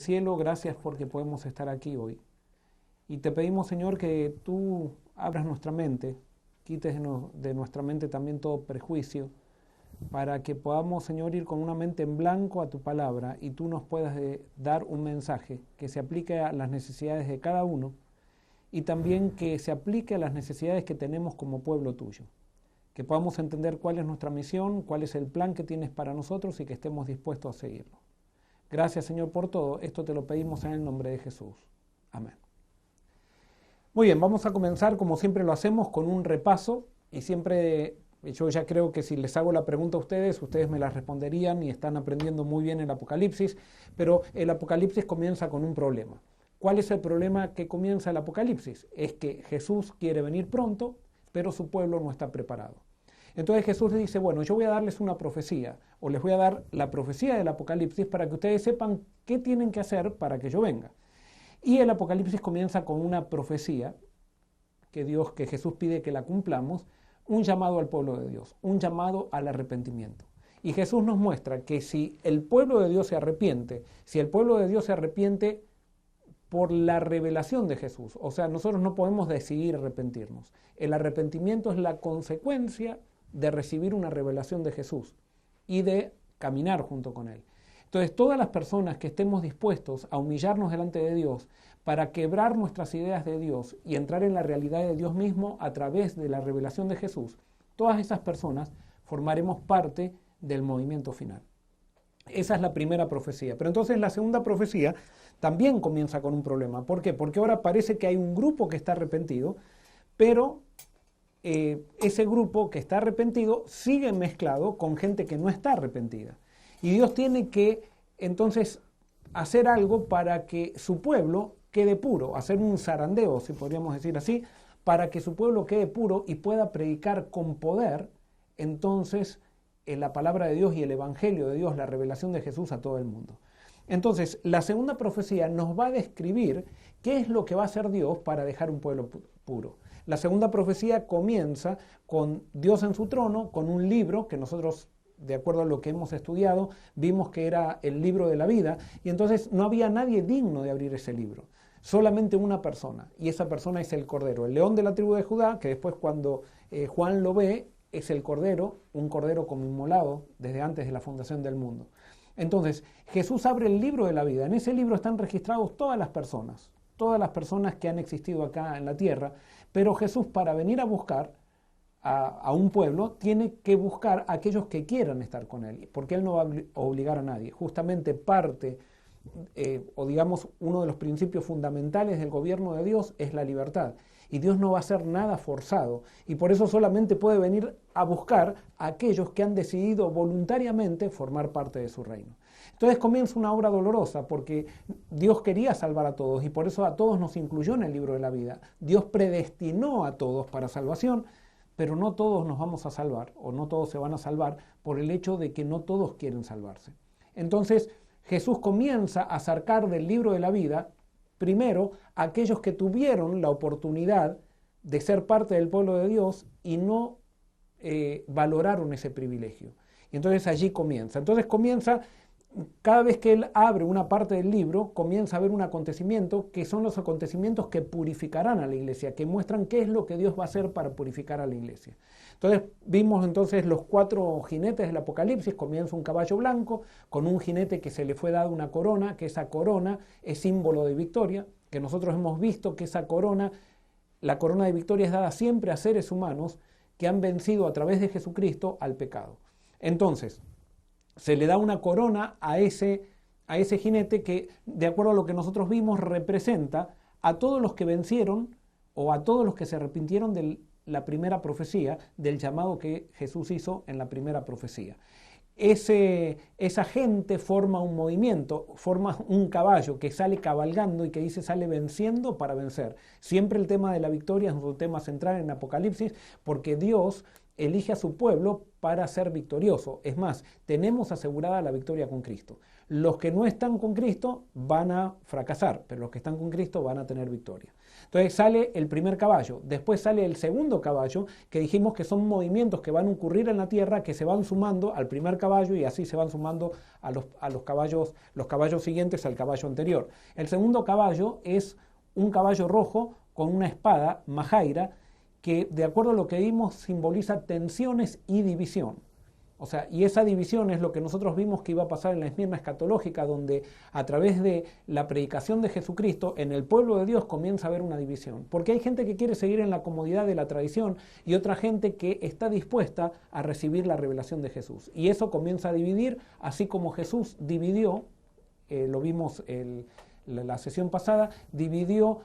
cielo, gracias porque podemos estar aquí hoy. Y te pedimos, Señor, que tú abras nuestra mente, quites de nuestra mente también todo prejuicio, para que podamos, Señor, ir con una mente en blanco a tu palabra y tú nos puedas dar un mensaje que se aplique a las necesidades de cada uno y también que se aplique a las necesidades que tenemos como pueblo tuyo. Que podamos entender cuál es nuestra misión, cuál es el plan que tienes para nosotros y que estemos dispuestos a seguirlo. Gracias, Señor, por todo. Esto te lo pedimos en el nombre de Jesús. Amén. Muy bien, vamos a comenzar como siempre lo hacemos con un repaso y siempre yo ya creo que si les hago la pregunta a ustedes me la responderían y están aprendiendo muy bien el Apocalipsis, pero el Apocalipsis comienza con un problema. ¿Cuál es el problema que comienza el Apocalipsis? Es que Jesús quiere venir pronto, pero su pueblo no está preparado. Entonces Jesús les dice, bueno, yo voy a darles una profecía, o les voy a dar la profecía del Apocalipsis para que ustedes sepan qué tienen que hacer para que yo venga. Y el Apocalipsis comienza con una profecía que Jesús pide que la cumplamos, un llamado al pueblo de Dios, un llamado al arrepentimiento. Y Jesús nos muestra que si el pueblo de Dios se arrepiente, por la revelación de Jesús, o sea, nosotros no podemos decidir arrepentirnos. El arrepentimiento es la consecuencia de recibir una revelación de Jesús y de caminar junto con Él. Entonces, todas las personas que estemos dispuestos a humillarnos delante de Dios para quebrar nuestras ideas de Dios y entrar en la realidad de Dios mismo a través de la revelación de Jesús, todas esas personas formaremos parte del movimiento final. Esa es la primera profecía. Pero entonces la segunda profecía también comienza con un problema. ¿Por qué? Porque ahora parece que hay un grupo que está arrepentido, pero ese grupo que está arrepentido sigue mezclado con gente que no está arrepentida. Y Dios tiene que entonces hacer algo para que su pueblo quede puro, hacer un zarandeo, si podríamos decir así, para que su pueblo quede puro y pueda predicar con poder, entonces, la palabra de Dios y el Evangelio de Dios, la revelación de Jesús a todo el mundo. Entonces, la segunda profecía nos va a describir qué es lo que va a hacer Dios para dejar un pueblo puro. La segunda profecía comienza con Dios en su trono, con un libro que nosotros, de acuerdo a lo que hemos estudiado, vimos que era el libro de la vida, y entonces no había nadie digno de abrir ese libro. Solamente una persona, y esa persona es el Cordero, el león de la tribu de Judá, que después cuando Juan lo ve, es el Cordero, un Cordero como inmolado desde antes de la fundación del mundo. Entonces, Jesús abre el libro de la vida. En ese libro están registrados todas las personas que han existido acá en la tierra, pero Jesús, para venir a buscar a un pueblo, tiene que buscar a aquellos que quieran estar con Él, porque Él no va a obligar a nadie. Justamente parte, o digamos, uno de los principios fundamentales del gobierno de Dios es la libertad. Y Dios no va a hacer nada forzado, y por eso solamente puede venir a buscar a aquellos que han decidido voluntariamente formar parte de su reino. Entonces comienza una obra dolorosa, porque Dios quería salvar a todos, y por eso a todos nos incluyó en el libro de la vida. Dios predestinó a todos para salvación, pero no todos nos vamos a salvar, o no todos se van a salvar, por el hecho de que no todos quieren salvarse. Entonces Jesús comienza a sacar del libro de la vida primero aquellos que tuvieron la oportunidad de ser parte del pueblo de Dios y no valoraron ese privilegio. Y entonces allí comienza. Cada vez que Él abre una parte del libro, comienza a haber un acontecimiento que son los acontecimientos que purificarán a la iglesia, que muestran qué es lo que Dios va a hacer para purificar a la iglesia. Entonces vimos entonces los 4 jinetes del Apocalipsis. Comienza un caballo blanco con un jinete que se le fue dada una corona, que esa corona es símbolo de victoria, que nosotros hemos visto que esa corona, la corona de victoria es dada siempre a seres humanos que han vencido a través de Jesucristo al pecado. Entonces, se le da una corona a ese jinete que, de acuerdo a lo que nosotros vimos, representa a todos los que vencieron o a todos los que se arrepintieron de la primera profecía, del llamado que Jesús hizo en la primera profecía. Esa gente forma un movimiento, forma un caballo que sale cabalgando y que dice sale venciendo para vencer. Siempre el tema de la victoria es un tema central en Apocalipsis, porque Dios elige a su pueblo para ser victorioso. Es más, tenemos asegurada la victoria con Cristo. Los que no están con Cristo van a fracasar, pero los que están con Cristo van a tener victoria. Entonces sale el primer caballo, después sale el segundo caballo, que dijimos que son movimientos que van a ocurrir en la tierra, que se van sumando al primer caballo y así se van sumando a los caballos siguientes al caballo anterior. El segundo caballo es un caballo rojo con una espada, majaira, que de acuerdo a lo que vimos simboliza tensiones y división. O sea, y esa división es lo que nosotros vimos que iba a pasar en la Esmirna escatológica, donde a través de la predicación de Jesucristo, en el pueblo de Dios comienza a haber una división. Porque hay gente que quiere seguir en la comodidad de la tradición y otra gente que está dispuesta a recibir la revelación de Jesús. Y eso comienza a dividir, así como Jesús dividió, lo vimos la sesión pasada, dividió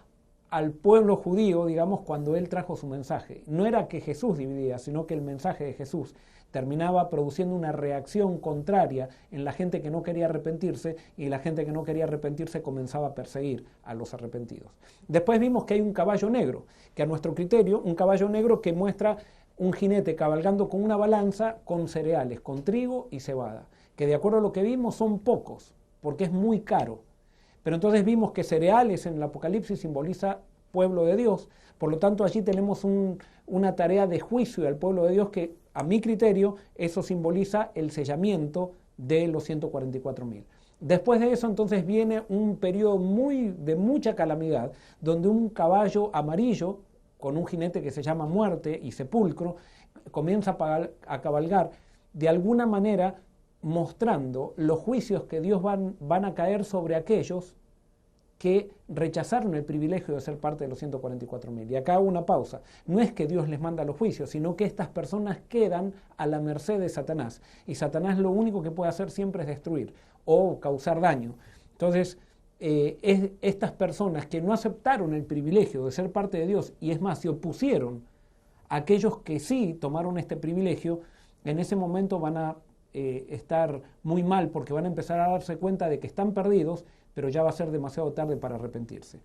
al pueblo judío, digamos, cuando él trajo su mensaje. No era que Jesús dividía, sino que el mensaje de Jesús terminaba produciendo una reacción contraria en la gente que no quería arrepentirse, y la gente que no quería arrepentirse comenzaba a perseguir a los arrepentidos. Después vimos que hay un caballo negro, que a nuestro criterio, un caballo negro que muestra un jinete cabalgando con una balanza con cereales, con trigo y cebada, que de acuerdo a lo que vimos son pocos, porque es muy caro. Pero entonces vimos que cereales en el Apocalipsis simboliza pueblo de Dios, por lo tanto allí tenemos una tarea de juicio al pueblo de Dios que a mi criterio eso simboliza el sellamiento de los 144.000. Después de eso entonces viene un periodo de mucha calamidad, donde un caballo amarillo con un jinete que se llama muerte y sepulcro comienza a cabalgar, de alguna manera mostrando los juicios que Dios van a caer sobre aquellos que rechazaron el privilegio de ser parte de los 144.000. Y acá hago una pausa. No es que Dios les manda los juicios, sino que estas personas quedan a la merced de Satanás. Y Satanás lo único que puede hacer siempre es destruir o causar daño. Entonces, estas personas que no aceptaron el privilegio de ser parte de Dios, y es más, se opusieron a aquellos que sí tomaron este privilegio, en ese momento van a estar muy mal, porque van a empezar a darse cuenta de que están perdidos, pero ya va a ser demasiado tarde para arrepentirse.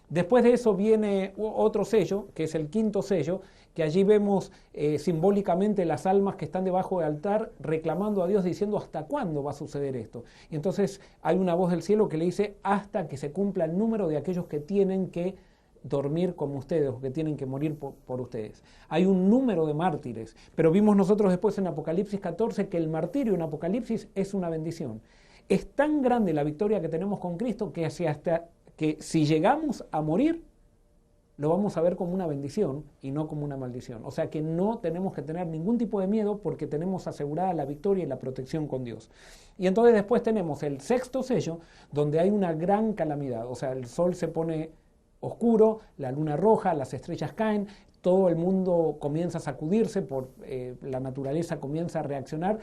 Después de eso viene otro sello, que es el quinto sello, que allí vemos simbólicamente las almas que están debajo del altar reclamando a Dios, diciendo ¿hasta cuándo va a suceder esto? Y entonces hay una voz del cielo que le dice hasta que se cumpla el número de aquellos que tienen que dormir como ustedes o que tienen que morir por ustedes. Hay un número de mártires, pero vimos nosotros después en Apocalipsis 14 que el martirio en Apocalipsis es una bendición. Es tan grande la victoria que tenemos con Cristo que si llegamos a morir, lo vamos a ver como una bendición y no como una maldición. O sea que no tenemos que tener ningún tipo de miedo porque tenemos asegurada la victoria y la protección con Dios. Y entonces después tenemos el sexto sello, donde hay una gran calamidad. O sea, el sol se pone oscuro, la luna roja, las estrellas caen, todo el mundo comienza a sacudirse, la naturaleza comienza a reaccionar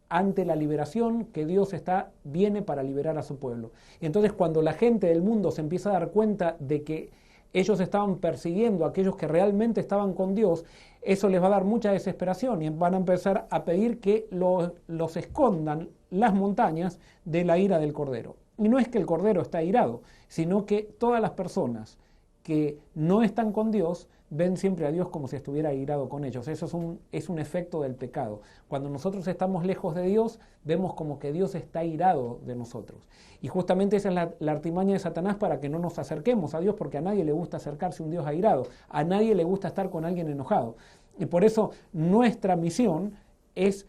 ante la liberación que Dios viene para liberar a su pueblo. Y entonces cuando la gente del mundo se empieza a dar cuenta de que ellos estaban persiguiendo a aquellos que realmente estaban con Dios, eso les va a dar mucha desesperación y van a empezar a pedir que los escondan las montañas de la ira del Cordero. Y no es que el Cordero está airado, sino que todas las personas que no están con Dios ven siempre a Dios como si estuviera airado con ellos. Eso es un efecto del pecado. Cuando nosotros estamos lejos de Dios, vemos como que Dios está airado de nosotros. Y justamente esa es la artimaña de Satanás para que no nos acerquemos a Dios, porque a nadie le gusta acercarse a un Dios airado. A nadie le gusta estar con alguien enojado. Y por eso nuestra misión es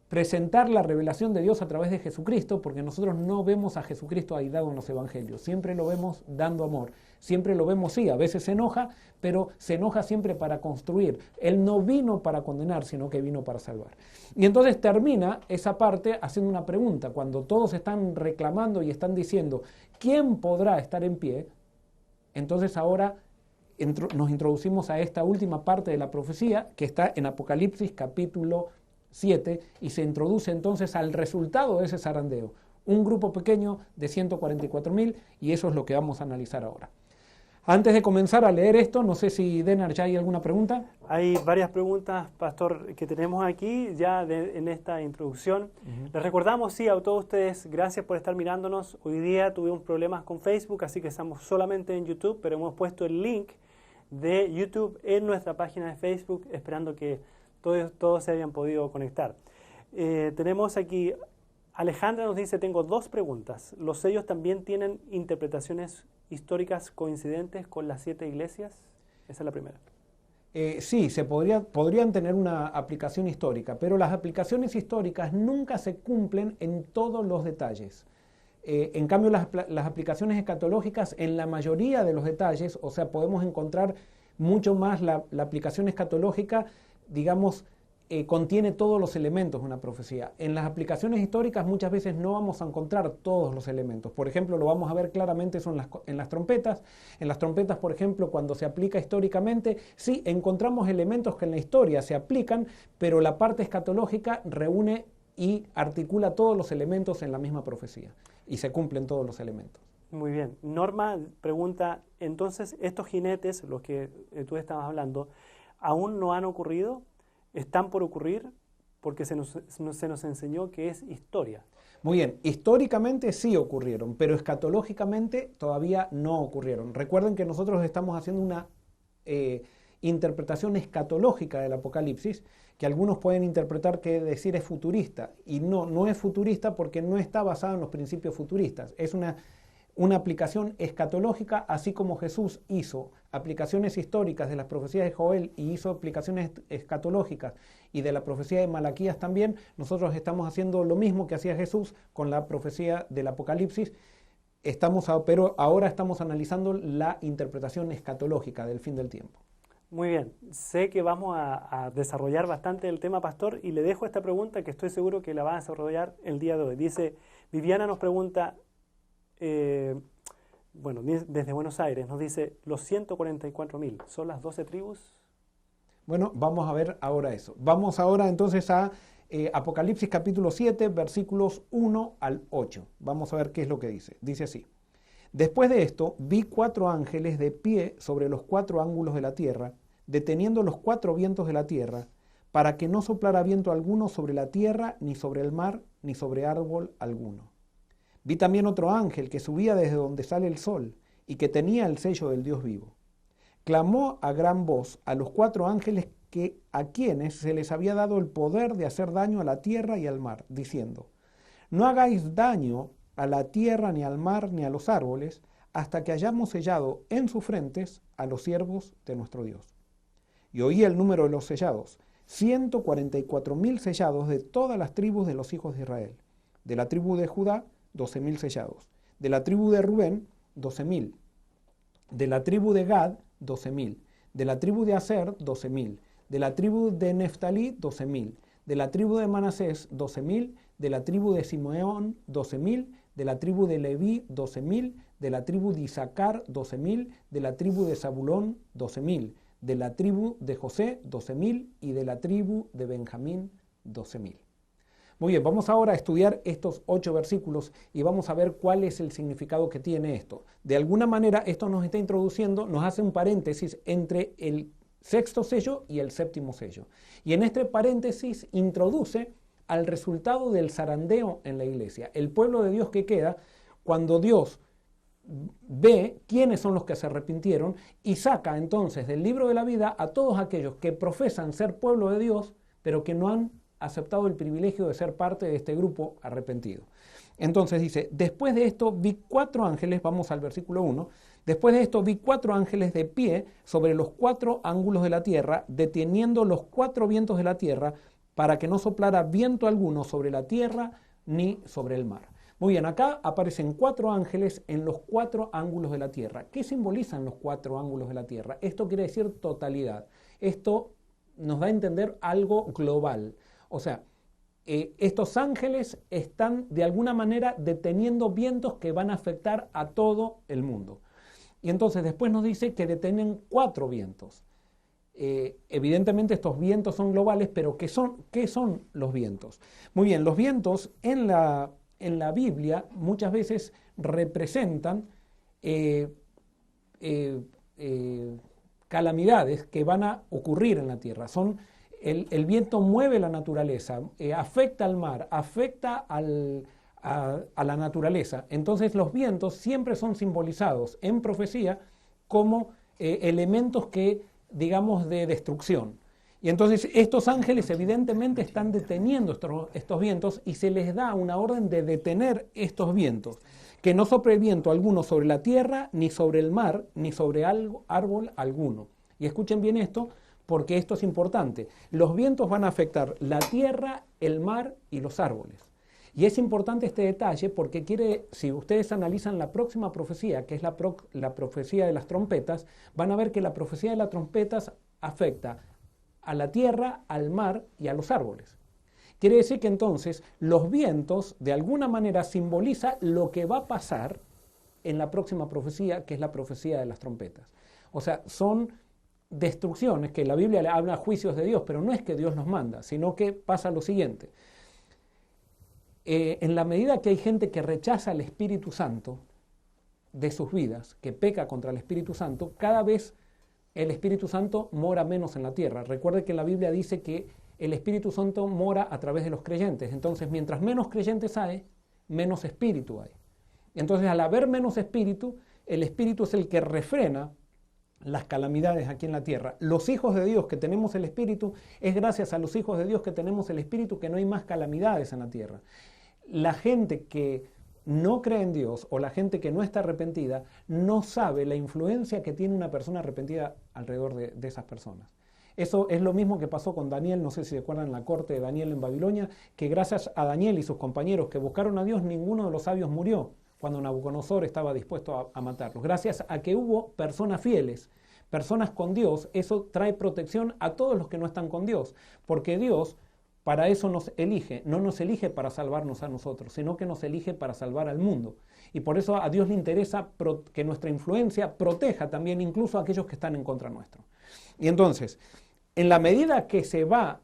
presentar la revelación de Dios a través de Jesucristo, porque nosotros no vemos a Jesucristo airado en los evangelios, siempre lo vemos dando amor, siempre lo vemos, sí, a veces se enoja, pero se enoja siempre para construir. Él no vino para condenar, sino que vino para salvar. Y entonces termina esa parte haciendo una pregunta, cuando todos están reclamando y están diciendo, ¿quién podrá estar en pie? Entonces ahora nos introducimos a esta última parte de la profecía, que está en Apocalipsis capítulo 7, y se introduce entonces al resultado de ese zarandeo, un grupo pequeño de 144.000, y eso es lo que vamos a analizar ahora. Antes de comenzar a leer esto, no sé si Denar ya hay alguna pregunta. Hay varias preguntas, Pastor, que tenemos aquí ya en esta introducción. Les recordamos, sí, a todos ustedes, gracias por estar mirándonos. Hoy día tuvimos problemas con Facebook, así que estamos solamente en YouTube, pero hemos puesto el link de YouTube en nuestra página de Facebook, esperando que todos se habían podido conectar. Tenemos aquí, Alejandra nos dice, tengo 2 preguntas. ¿Los sellos también tienen interpretaciones históricas coincidentes con las 7 iglesias? Esa es la primera. Sí, podrían tener una aplicación histórica, pero las aplicaciones históricas nunca se cumplen en todos los detalles. En cambio, las aplicaciones escatológicas, en la mayoría de los detalles, o sea, podemos encontrar mucho más la aplicación escatológica, digamos, contiene todos los elementos de una profecía. En las aplicaciones históricas muchas veces no vamos a encontrar todos los elementos. Por ejemplo, lo vamos a ver claramente en las trompetas. En las trompetas, por ejemplo, cuando se aplica históricamente, sí encontramos elementos que en la historia se aplican, pero la parte escatológica reúne y articula todos los elementos en la misma profecía. Y se cumplen todos los elementos. Muy bien. Norma pregunta, entonces, ¿estos jinetes, los que tú estabas hablando, aún no han ocurrido? ¿Están por ocurrir? Porque se nos enseñó que es historia. Muy bien, históricamente sí ocurrieron, pero escatológicamente todavía no ocurrieron. Recuerden que nosotros estamos haciendo una interpretación escatológica del Apocalipsis, que algunos pueden interpretar que decir es futurista, y no es futurista porque no está basada en los principios futuristas. Es una aplicación escatológica, así como Jesús hizo aplicaciones históricas de las profecías de Joel y hizo aplicaciones escatológicas y de la profecía de Malaquías también. Nosotros estamos haciendo lo mismo que hacía Jesús con la profecía del Apocalipsis, pero ahora estamos analizando la interpretación escatológica del fin del tiempo. Muy bien, sé que vamos a desarrollar bastante el tema, pastor, y le dejo esta pregunta que estoy seguro que la va a desarrollar el día de hoy. Dice, Viviana nos pregunta, desde Buenos Aires, nos dice, los 144.000, ¿son las 12 tribus? Bueno, vamos a ver ahora eso. Vamos ahora entonces a Apocalipsis capítulo 7, versículos 1 al 8. Vamos a ver qué es lo que dice. Dice así. Después de esto, vi 4 ángeles de pie sobre los 4 ángulos de la tierra, deteniendo los 4 vientos de la tierra, para que no soplara viento alguno sobre la tierra, ni sobre el mar, ni sobre árbol alguno. Vi también otro ángel que subía desde donde sale el sol, y que tenía el sello del Dios vivo. Clamó a gran voz a los 4 ángeles a quienes se les había dado el poder de hacer daño a la tierra y al mar, diciendo, no hagáis daño a la tierra, ni al mar, ni a los árboles, hasta que hayamos sellado en sus frentes a los siervos de nuestro Dios. Y oí el número de los sellados, 144.000 sellados de todas las tribus de los hijos de Israel. De la tribu de Judá, 12.000 sellados. De la tribu de Rubén, 12.000. De la tribu de Gad, 12.000. De la tribu de Aser, 12.000. De la tribu de Neftalí, 12.000. De la tribu de Manasés, 12.000. De la tribu de Simeón, 12.000. De la tribu de Leví, 12.000. De la tribu de Isaacar, 12.000. De la tribu de Zabulón, 12.000. De la tribu de José, 12.000. Y de la tribu de Benjamín, 12.000. Muy bien, vamos ahora a estudiar estos 8 versículos y vamos a ver cuál es el significado que tiene esto. De alguna manera, esto nos está introduciendo, nos hace un paréntesis entre el 6º sello y el 7º sello. Y en este paréntesis introduce al resultado del zarandeo en la iglesia. El pueblo de Dios que queda cuando Dios ve quiénes son los que se arrepintieron y saca entonces del libro de la vida a todos aquellos que profesan ser pueblo de Dios, pero que no han aceptado el privilegio de ser parte de este grupo arrepentido. Entonces dice, después de esto vi 4 ángeles, vamos al versículo 1, después de esto vi 4 ángeles de pie sobre los 4 ángulos de la tierra, deteniendo los 4 vientos de la tierra, para que no soplara viento alguno sobre la tierra ni sobre el mar. Muy bien, acá aparecen 4 ángeles en los 4 ángulos de la tierra. ¿Qué simbolizan los 4 ángulos de la tierra? Esto quiere decir totalidad. Esto nos da a entender algo global. O sea, estos ángeles están de alguna manera deteniendo vientos que van a afectar a todo el mundo. Y entonces después nos dice que detienen 4 vientos. Evidentemente estos vientos son globales, pero ¿qué son los vientos? Muy bien, los vientos en la Biblia muchas veces representan calamidades que van a ocurrir en la tierra. El viento mueve la naturaleza, afecta al mar, afecta a la naturaleza. Entonces los vientos siempre son simbolizados en profecía como elementos que, digamos, de destrucción. Y entonces estos ángeles evidentemente están deteniendo estos vientos y se les da una orden de detener estos vientos, que no sople viento alguno sobre la tierra, ni sobre el mar, ni sobre árbol alguno. Y escuchen bien esto, porque esto es importante. Los vientos van a afectar la tierra, el mar y los árboles. Y es importante este detalle porque si ustedes analizan la próxima profecía, que es la profecía de las trompetas, van a ver que la profecía de las trompetas afecta a la tierra, al mar y a los árboles. Quiere decir que entonces los vientos de alguna manera simbolizan lo que va a pasar en la próxima profecía, que es la profecía de las trompetas. O sea, son destrucciones que la Biblia le habla juicios de Dios, pero no es que Dios los manda, sino que pasa lo siguiente. En la medida que hay gente que rechaza el Espíritu Santo de sus vidas, que peca contra el Espíritu Santo, cada vez el Espíritu Santo mora menos en la tierra. Recuerde que la Biblia dice que el Espíritu Santo mora a través de los creyentes. Entonces, mientras menos creyentes hay, menos espíritu hay. Entonces, al haber menos espíritu, el Espíritu es el que refrena las calamidades aquí en la tierra. Los hijos de Dios que tenemos el Espíritu, es gracias a los hijos de Dios que tenemos el Espíritu que no hay más calamidades en la tierra. La gente que no cree en Dios o la gente que no está arrepentida no sabe la influencia que tiene una persona arrepentida alrededor de esas personas. Eso es lo mismo que pasó con Daniel, no sé si se acuerdan la corte de Daniel en Babilonia, que gracias a Daniel y sus compañeros que buscaron a Dios, ninguno de los sabios murió cuando Nabucodonosor estaba dispuesto a matarlos. Gracias a que hubo personas fieles, personas con Dios, eso trae protección a todos los que no están con Dios, porque Dios para eso nos elige, no nos elige para salvarnos a nosotros, sino que nos elige para salvar al mundo. Y por eso a Dios le interesa que nuestra influencia proteja también incluso a aquellos que están en contra nuestro. Y entonces, en la medida que se va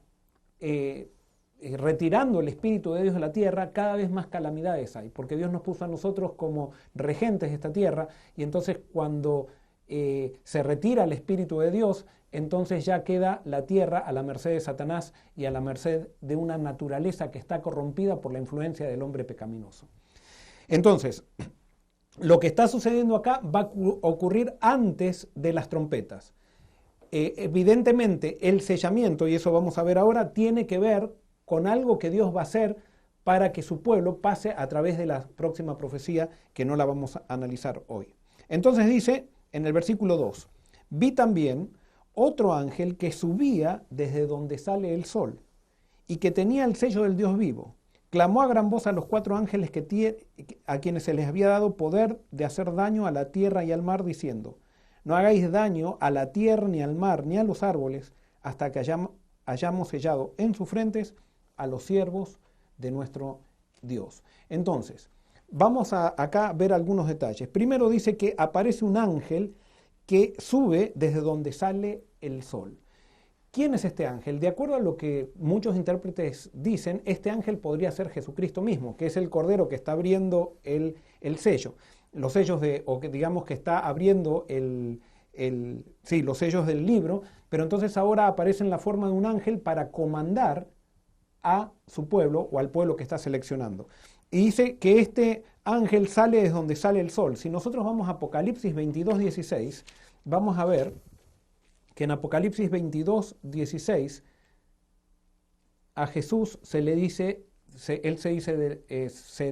retirando el Espíritu de Dios de la tierra, cada vez más calamidades hay, porque Dios nos puso a nosotros como regentes de esta tierra, y entonces cuando se retira el Espíritu de Dios, entonces ya queda la tierra a la merced de Satanás y a la merced de una naturaleza que está corrompida por la influencia del hombre pecaminoso. Entonces, lo que está sucediendo acá va a ocurrir antes de las trompetas. Evidentemente, el sellamiento, y eso vamos a ver ahora, tiene que ver con algo que Dios va a hacer para que su pueblo pase a través de la próxima profecía, que no la vamos a analizar hoy. Entonces dice en el versículo 2, vi también otro ángel que subía desde donde sale el sol y que tenía el sello del Dios vivo. Clamó a gran voz a los 4 ángeles a quienes se les había dado poder de hacer daño a la tierra y al mar, diciendo, no hagáis daño a la tierra, ni al mar, ni a los árboles, hasta que hayamos sellado en sus frentes a los siervos de nuestro Dios. Entonces, vamos acá a ver algunos detalles. Primero dice que aparece un ángel que sube desde donde sale el sol. ¿Quién es este ángel? De acuerdo a lo que muchos intérpretes dicen, este ángel podría ser Jesucristo mismo, que es el cordero que está abriendo el sello. Los sellos digamos que está abriendo los sellos del libro, pero entonces ahora aparece en la forma de un ángel para comandar a su pueblo o al pueblo que está seleccionando. Y dice que este ángel sale desde donde sale el sol. Si nosotros vamos a Apocalipsis 22:16, vamos a ver que en Apocalipsis 22:16 a Jesús se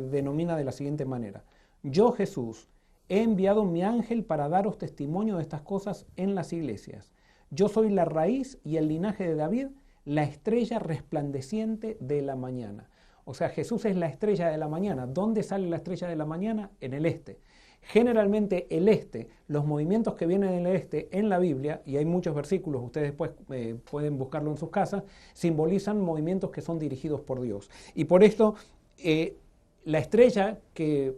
denomina de la siguiente manera: yo, Jesús, he enviado mi ángel para daros testimonio de estas cosas en las iglesias. Yo soy la raíz y el linaje de David, la estrella resplandeciente de la mañana. O sea, Jesús es la estrella de la mañana. ¿Dónde sale la estrella de la mañana? En el este. Generalmente el este, los movimientos que vienen en el este en la Biblia, y hay muchos versículos, ustedes después pueden buscarlo en sus casas, simbolizan movimientos que son dirigidos por Dios. Y por esto, la estrella que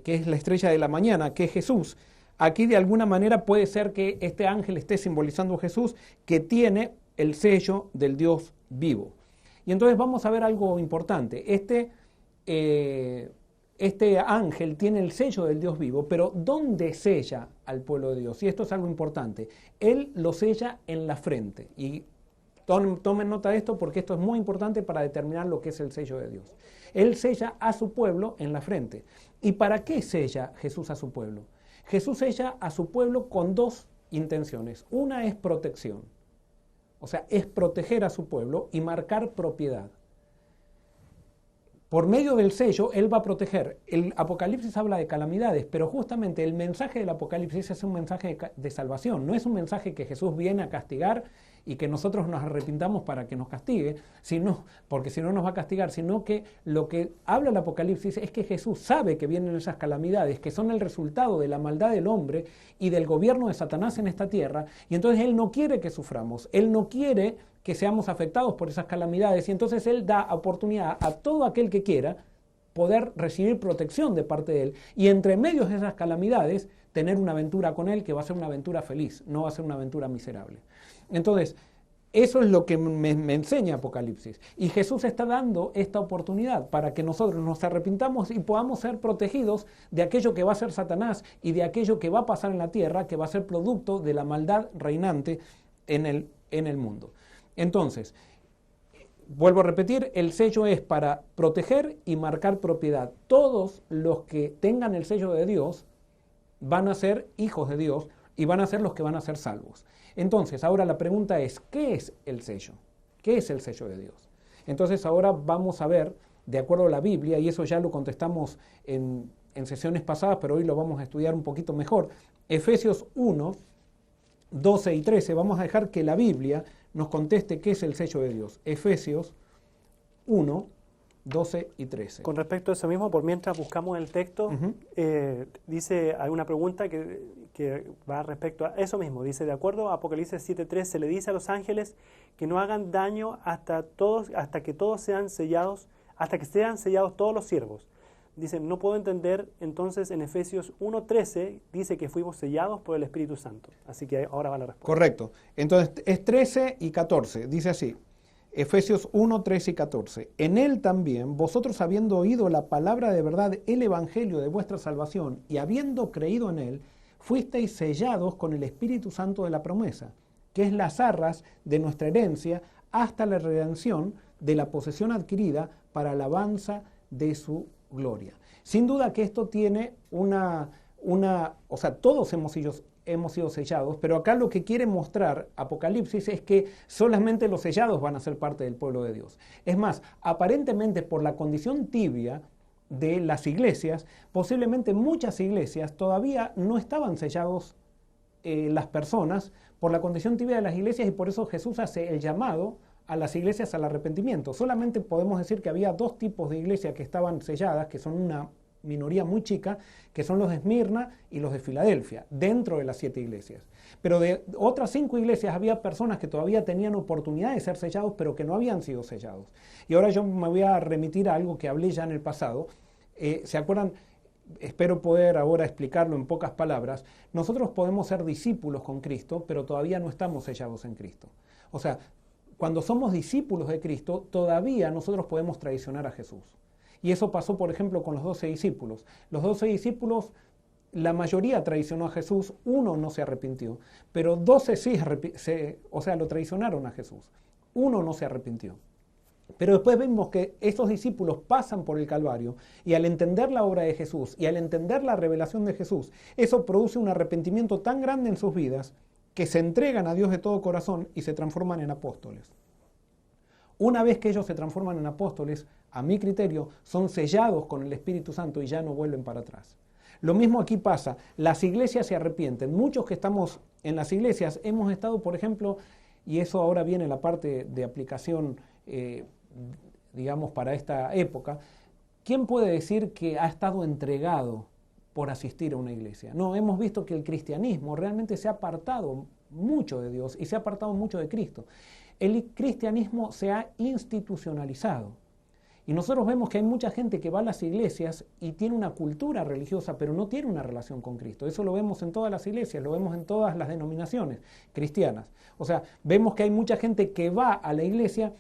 es la estrella de la mañana, que es Jesús, aquí de alguna manera puede ser que este ángel esté simbolizando a Jesús, que tiene el sello del Dios vivo. Y entonces vamos a ver algo importante. Este ángel tiene el sello del Dios vivo, pero ¿dónde sella al pueblo de Dios? Y esto es algo importante. Él lo sella en la frente. Y tomen nota de esto porque esto es muy importante para determinar lo que es el sello de Dios. Él sella a su pueblo en la frente. ¿Y para qué sella Jesús a su pueblo? Jesús sella a su pueblo con 2 intenciones. Una es protección. O sea, es proteger a su pueblo y marcar propiedad. Por medio del sello, Él va a proteger. El Apocalipsis habla de calamidades, pero justamente el mensaje del Apocalipsis es un mensaje de salvación. No es un mensaje que Jesús viene a castigar y que nosotros nos arrepintamos para que nos castigue, porque si no nos va a castigar, sino que lo que habla el Apocalipsis es que Jesús sabe que vienen esas calamidades, que son el resultado de la maldad del hombre y del gobierno de Satanás en esta tierra, y entonces Él no quiere que suframos, Él no quiere que seamos afectados por esas calamidades, y entonces Él da oportunidad a todo aquel que quiera poder recibir protección de parte de Él, y entre medios de esas calamidades tener una aventura con Él que va a ser una aventura feliz, no va a ser una aventura miserable. Entonces, eso es lo que me enseña Apocalipsis. Y Jesús está dando esta oportunidad para que nosotros nos arrepintamos y podamos ser protegidos de aquello que va a ser Satanás y de aquello que va a pasar en la tierra, que va a ser producto de la maldad reinante en el mundo. Entonces, vuelvo a repetir, el sello es para proteger y marcar propiedad. Todos los que tengan el sello de Dios van a ser hijos de Dios y van a ser los que van a ser salvos. Entonces, ahora la pregunta es, ¿qué es el sello? ¿Qué es el sello de Dios? Entonces, ahora vamos a ver, de acuerdo a la Biblia, y eso ya lo contestamos en sesiones pasadas, pero hoy lo vamos a estudiar un poquito mejor, Efesios 1, 12 y 13, vamos a dejar que la Biblia nos conteste qué es el sello de Dios. Efesios 1, 12 y 13. Con respecto a eso mismo, por mientras buscamos el texto, dice, hay una pregunta que va respecto a eso mismo. Dice, de acuerdo a Apocalipsis 7.3, se le dice a los ángeles que no hagan daño hasta que sean sellados todos los siervos. Dice, no puedo entender, entonces en Efesios 1.13 dice que fuimos sellados por el Espíritu Santo. Así que ahora va la respuesta. Correcto. Entonces es 13 y 14. Dice así, Efesios 1, 13 y 14. En él también, vosotros habiendo oído la palabra de verdad, el evangelio de vuestra salvación, y habiendo creído en él, fuisteis sellados con el Espíritu Santo de la promesa, que es las arras de nuestra herencia hasta la redención de la posesión adquirida para alabanza de su gloria. Sin duda que esto tiene o sea, todos hemos sido sellados, pero acá lo que quiere mostrar Apocalipsis es que solamente los sellados van a ser parte del pueblo de Dios. Es más, aparentemente por la condición tibia de las iglesias, posiblemente muchas iglesias todavía no estaban sellados las personas por la condición tibia de las iglesias, y por eso Jesús hace el llamado a las iglesias al arrepentimiento. Solamente podemos decir que había dos tipos de iglesias que estaban selladas, que son una minoría muy chica, que son los de Esmirna y los de Filadelfia, dentro de las 7 iglesias. Pero de otras 5 iglesias había personas que todavía tenían oportunidad de ser sellados, pero que no habían sido sellados. Y ahora yo me voy a remitir a algo que hablé ya en el pasado. ¿Se acuerdan? Espero poder ahora explicarlo en pocas palabras. Nosotros podemos ser discípulos con Cristo, pero todavía no estamos sellados en Cristo. O sea, cuando somos discípulos de Cristo, todavía nosotros podemos traicionar a Jesús. Y eso pasó, por ejemplo, con los 12 discípulos. Los 12 discípulos, la mayoría traicionó a Jesús, uno no se arrepintió, pero 12 sí, lo traicionaron a Jesús. Uno no se arrepintió. Pero después vemos que estos discípulos pasan por el Calvario, y al entender la obra de Jesús y al entender la revelación de Jesús, eso produce un arrepentimiento tan grande en sus vidas que se entregan a Dios de todo corazón y se transforman en apóstoles. Una vez que ellos se transforman en apóstoles, a mi criterio, son sellados con el Espíritu Santo y ya no vuelven para atrás. Lo mismo aquí pasa, las iglesias se arrepienten. Muchos que estamos en las iglesias hemos estado, por ejemplo, y eso ahora viene la parte de aplicación, digamos, para esta época. ¿Quién puede decir que ha estado entregado por asistir a una iglesia? No, hemos visto que el cristianismo realmente se ha apartado mucho de Dios y se ha apartado mucho de Cristo. El cristianismo se ha institucionalizado. Y nosotros vemos que hay mucha gente que va a las iglesias y tiene una cultura religiosa, pero no tiene una relación con Cristo. Eso lo vemos en todas las iglesias, lo vemos en todas las denominaciones cristianas. O sea, vemos que hay mucha gente que va a la iglesia,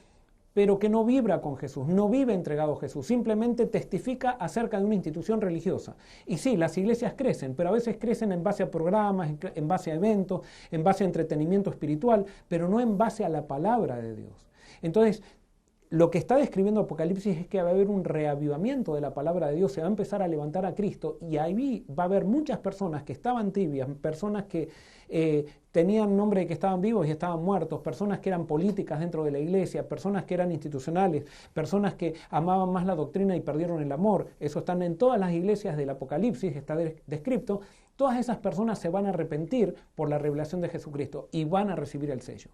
pero que no vibra con Jesús, no vive entregado a Jesús, simplemente testifica acerca de una institución religiosa. Y sí, las iglesias crecen, pero a veces crecen en base a programas, en base a eventos, en base a entretenimiento espiritual, pero no en base a la palabra de Dios. Entonces, lo que está describiendo Apocalipsis es que va a haber un reavivamiento de la palabra de Dios, se va a empezar a levantar a Cristo y ahí va a haber muchas personas que estaban tibias, personas que tenían nombre de que estaban vivos y estaban muertos, personas que eran políticas dentro de la iglesia, personas que eran institucionales, personas que amaban más la doctrina y perdieron el amor. Eso están en todas las iglesias del Apocalipsis, está descrito. Todas esas personas se van a arrepentir por la revelación de Jesucristo y van a recibir el sello.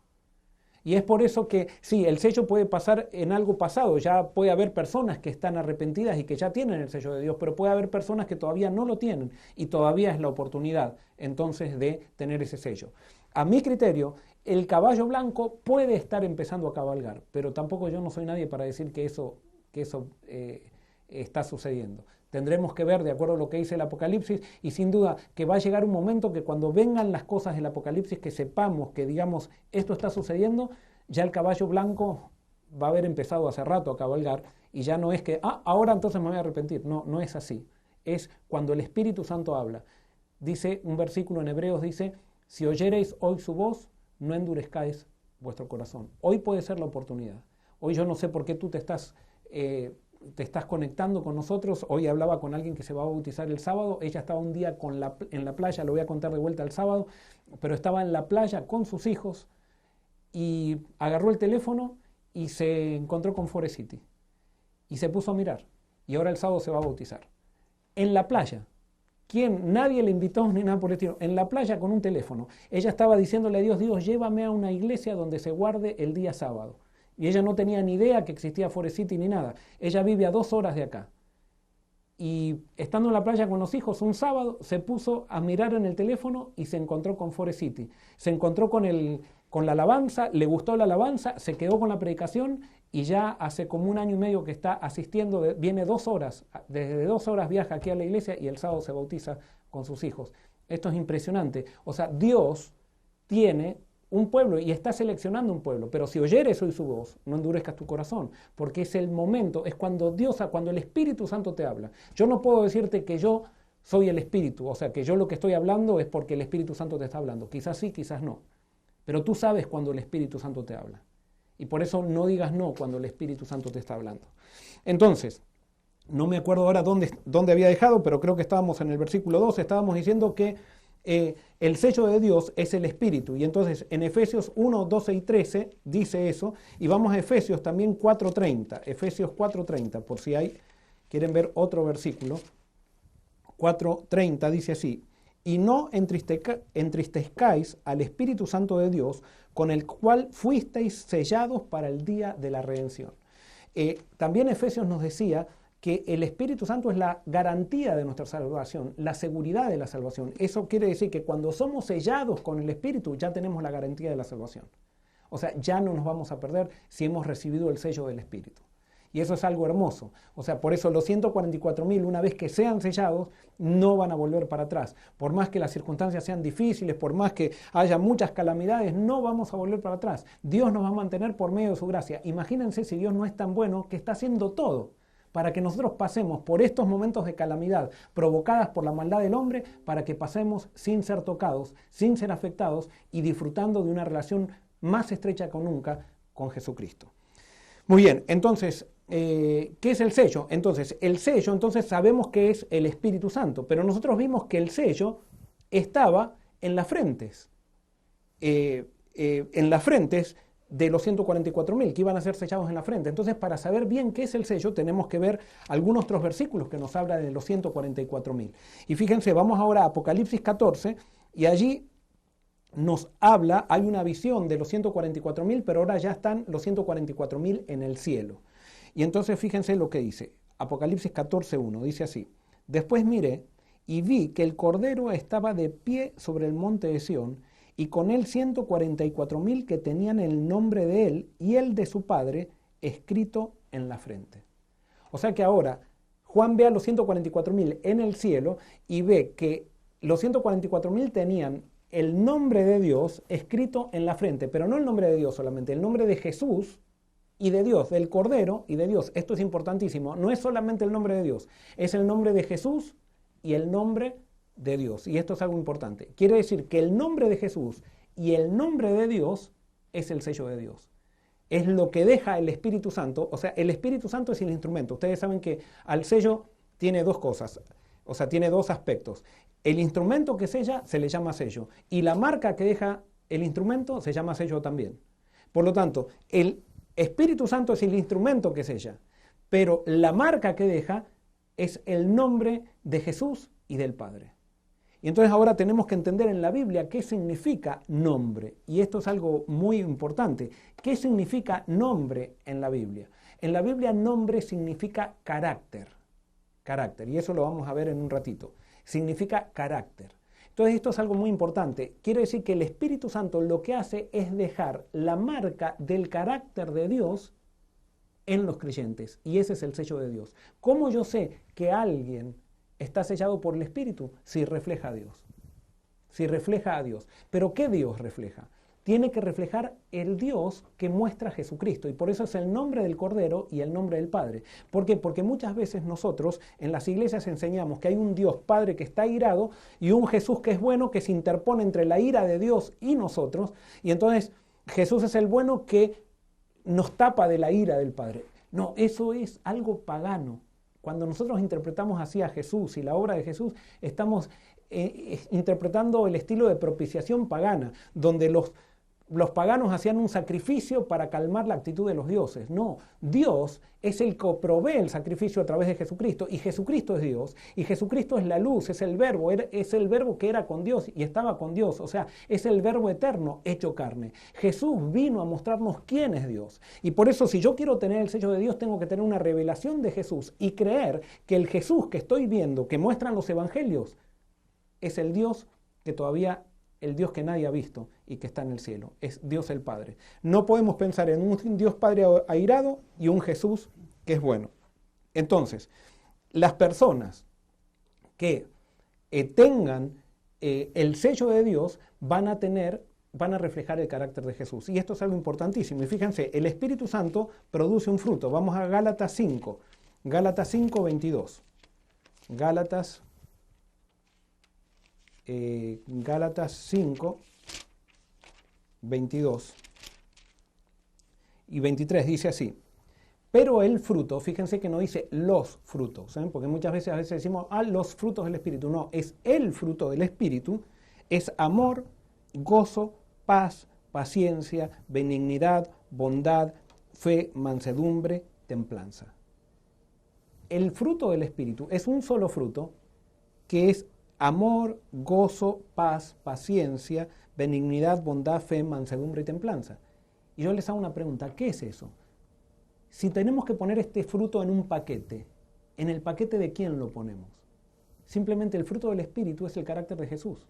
Y es por eso que sí, el sello puede pasar en algo pasado, ya puede haber personas que están arrepentidas y que ya tienen el sello de Dios, pero puede haber personas que todavía no lo tienen y todavía es la oportunidad entonces de tener ese sello. A mi criterio, el caballo blanco puede estar empezando a cabalgar, pero tampoco yo no soy nadie para decir que eso está sucediendo. Tendremos que ver de acuerdo a lo que dice el Apocalipsis y sin duda que va a llegar un momento que cuando vengan las cosas del Apocalipsis, que sepamos que digamos esto está sucediendo, ya el caballo blanco va a haber empezado hace rato a cabalgar y ya no es que, ahora entonces me voy a arrepentir. No, no es así. Es cuando el Espíritu Santo habla. Dice un versículo en Hebreos, dice, si oyereis hoy su voz, no endurezcáis vuestro corazón. Hoy puede ser la oportunidad. Hoy yo no sé por qué tú te estás conectando con nosotros. Hoy hablaba con alguien que se va a bautizar el sábado. Ella estaba un día en la playa, lo voy a contar de vuelta el sábado, pero estaba en la playa con sus hijos y agarró el teléfono y se encontró con Forest City y se puso a mirar y ahora el sábado se va a bautizar. En la playa. Nadie le invitó ni nada por el estilo. En la playa con un teléfono. Ella estaba diciéndole a Dios, Dios, llévame a una iglesia donde se guarde el día sábado. Y ella no tenía ni idea que existía Forest City ni nada. Ella vive a 2 horas de acá. Y estando en la playa con los hijos un sábado, se puso a mirar en el teléfono y se encontró con Forest City. Se encontró con la alabanza, le gustó la alabanza, se quedó con la predicación y ya hace como 1 año y medio que está asistiendo, viene 2 horas, desde 2 horas viaja aquí a la iglesia y el sábado se bautiza con sus hijos. Esto es impresionante. O sea, Dios tiene un pueblo y está seleccionando un pueblo, pero si oyeres hoy su voz, no endurezcas tu corazón, porque es el momento, es cuando cuando el Espíritu Santo te habla. Yo no puedo decirte que yo soy el Espíritu, o sea, que yo lo que estoy hablando es porque el Espíritu Santo te está hablando. Quizás sí, quizás no, pero tú sabes cuando el Espíritu Santo te habla. Y por eso no digas no cuando el Espíritu Santo te está hablando. Entonces, no me acuerdo ahora dónde había dejado, pero creo que estábamos en el versículo 12, estábamos diciendo que el sello de Dios es el Espíritu. Y entonces en Efesios 1, 12 y 13 dice eso. Y vamos a Efesios también 4.30. Efesios 4.30, por si quieren ver otro versículo. 4.30 dice así. Y no entristezcáis al Espíritu Santo de Dios, con el cual fuisteis sellados para el día de la redención. También Efesios nos decía que el Espíritu Santo es la garantía de nuestra salvación, la seguridad de la salvación. Eso quiere decir que cuando somos sellados con el Espíritu ya tenemos la garantía de la salvación. O sea, ya no nos vamos a perder si hemos recibido el sello del Espíritu. Y eso es algo hermoso. O sea, por eso los 144.000, una vez que sean sellados, no van a volver para atrás. Por más que las circunstancias sean difíciles, por más que haya muchas calamidades, no vamos a volver para atrás. Dios nos va a mantener por medio de su gracia. Imagínense si Dios no es tan bueno que está haciendo todo para que nosotros pasemos por estos momentos de calamidad provocadas por la maldad del hombre, para que pasemos sin ser tocados, sin ser afectados y disfrutando de una relación más estrecha que nunca con Jesucristo. Muy bien, entonces, ¿qué es el sello? Entonces, el sello, entonces sabemos que es el Espíritu Santo, pero nosotros vimos que el sello estaba en las frentes. En las frentes de los 144.000 que iban a ser sellados en la frente. Entonces, para saber bien qué es el sello, tenemos que ver algunos otros versículos que nos hablan de los 144.000. Y fíjense, vamos ahora a Apocalipsis 14, y allí nos habla, hay una visión de los 144.000, pero ahora ya están los 144.000 en el cielo. Y entonces fíjense lo que dice, Apocalipsis 14:1, dice así: Después miré y vi que el Cordero estaba de pie sobre el monte de Sión, y con él 144.000 que tenían el nombre de él y el de su padre escrito en la frente. O sea que ahora Juan ve a los 144.000 en el cielo y ve que los 144.000 tenían el nombre de Dios escrito en la frente, pero no el nombre de Dios solamente, el nombre de Jesús y de Dios, del Cordero y de Dios. Esto es importantísimo, no es solamente el nombre de Dios, es el nombre de Jesús y el nombre de Dios. Y esto es algo importante. Quiere decir que el nombre de Jesús y el nombre de Dios es el sello de Dios. es lo que deja el Espíritu Santo. O sea, el Espíritu Santo es el instrumento. Ustedes saben que al sello tiene dos cosas, o sea, tiene dos aspectos. El instrumento que sella se le llama sello y la marca que deja el instrumento se llama sello también. Por lo tanto, el Espíritu Santo es el instrumento que sella, pero la marca que deja es el nombre de Jesús y del Padre. Y entonces ahora tenemos que entender en la Biblia qué significa nombre. Y esto es algo muy importante. ¿Qué significa nombre en la Biblia? En la Biblia nombre significa carácter. Carácter. Y eso lo vamos a ver en un ratito. Significa carácter. Entonces esto es algo muy importante. Quiere decir que el Espíritu Santo lo que hace es dejar la marca del carácter de Dios en los creyentes. Y ese es el sello de Dios. ¿Cómo yo sé que alguien está sellado por el Espíritu? Si refleja a Dios. Si refleja a Dios. ¿Pero qué Dios refleja? Tiene que reflejar el Dios que muestra a Jesucristo. Y por eso es el nombre del Cordero y el nombre del Padre. ¿Por qué? Porque muchas veces nosotros en las iglesias enseñamos que hay un Dios Padre que está irado y un Jesús que es bueno, que se interpone entre la ira de Dios y nosotros. Y entonces Jesús es el bueno que nos tapa de la ira del Padre. No, eso es algo pagano. Cuando nosotros interpretamos así a Jesús y la obra de Jesús, estamos interpretando el estilo de propiciación pagana, donde los paganos hacían un sacrificio para calmar la actitud de los dioses. No, Dios es el que provee el sacrificio a través de Jesucristo, y Jesucristo es Dios, y Jesucristo es la luz, es el verbo que era con Dios y estaba con Dios, o sea, es el verbo eterno hecho carne. Jesús vino a mostrarnos quién es Dios, y por eso si yo quiero tener el sello de Dios, tengo que tener una revelación de Jesús y creer que el Jesús que estoy viendo, que muestran los evangelios, es el Dios que todavía, el Dios que nadie ha visto y que está en el cielo, es Dios el Padre. No podemos pensar en un Dios Padre airado y un Jesús que es bueno. Entonces, las personas que tengan el sello de Dios van a reflejar el carácter de Jesús. Y esto es algo importantísimo. Y fíjense, el Espíritu Santo produce un fruto. Vamos a Gálatas 5, 22. Gálatas 5, 22 y 23 dice así: pero el fruto, fíjense que no dice los frutos, ¿saben? Porque muchas veces decimos, los frutos del Espíritu. No, es el fruto del Espíritu, es amor, gozo, paz, paciencia, benignidad, bondad, fe, mansedumbre, templanza. El fruto del Espíritu es un solo fruto que es amor, gozo, paz, paciencia, benignidad, bondad, fe, mansedumbre y templanza. Y yo les hago una pregunta, ¿qué es eso? Si tenemos que poner este fruto en un paquete, ¿en el paquete de quién lo ponemos? Simplemente el fruto del Espíritu es el carácter de Jesús.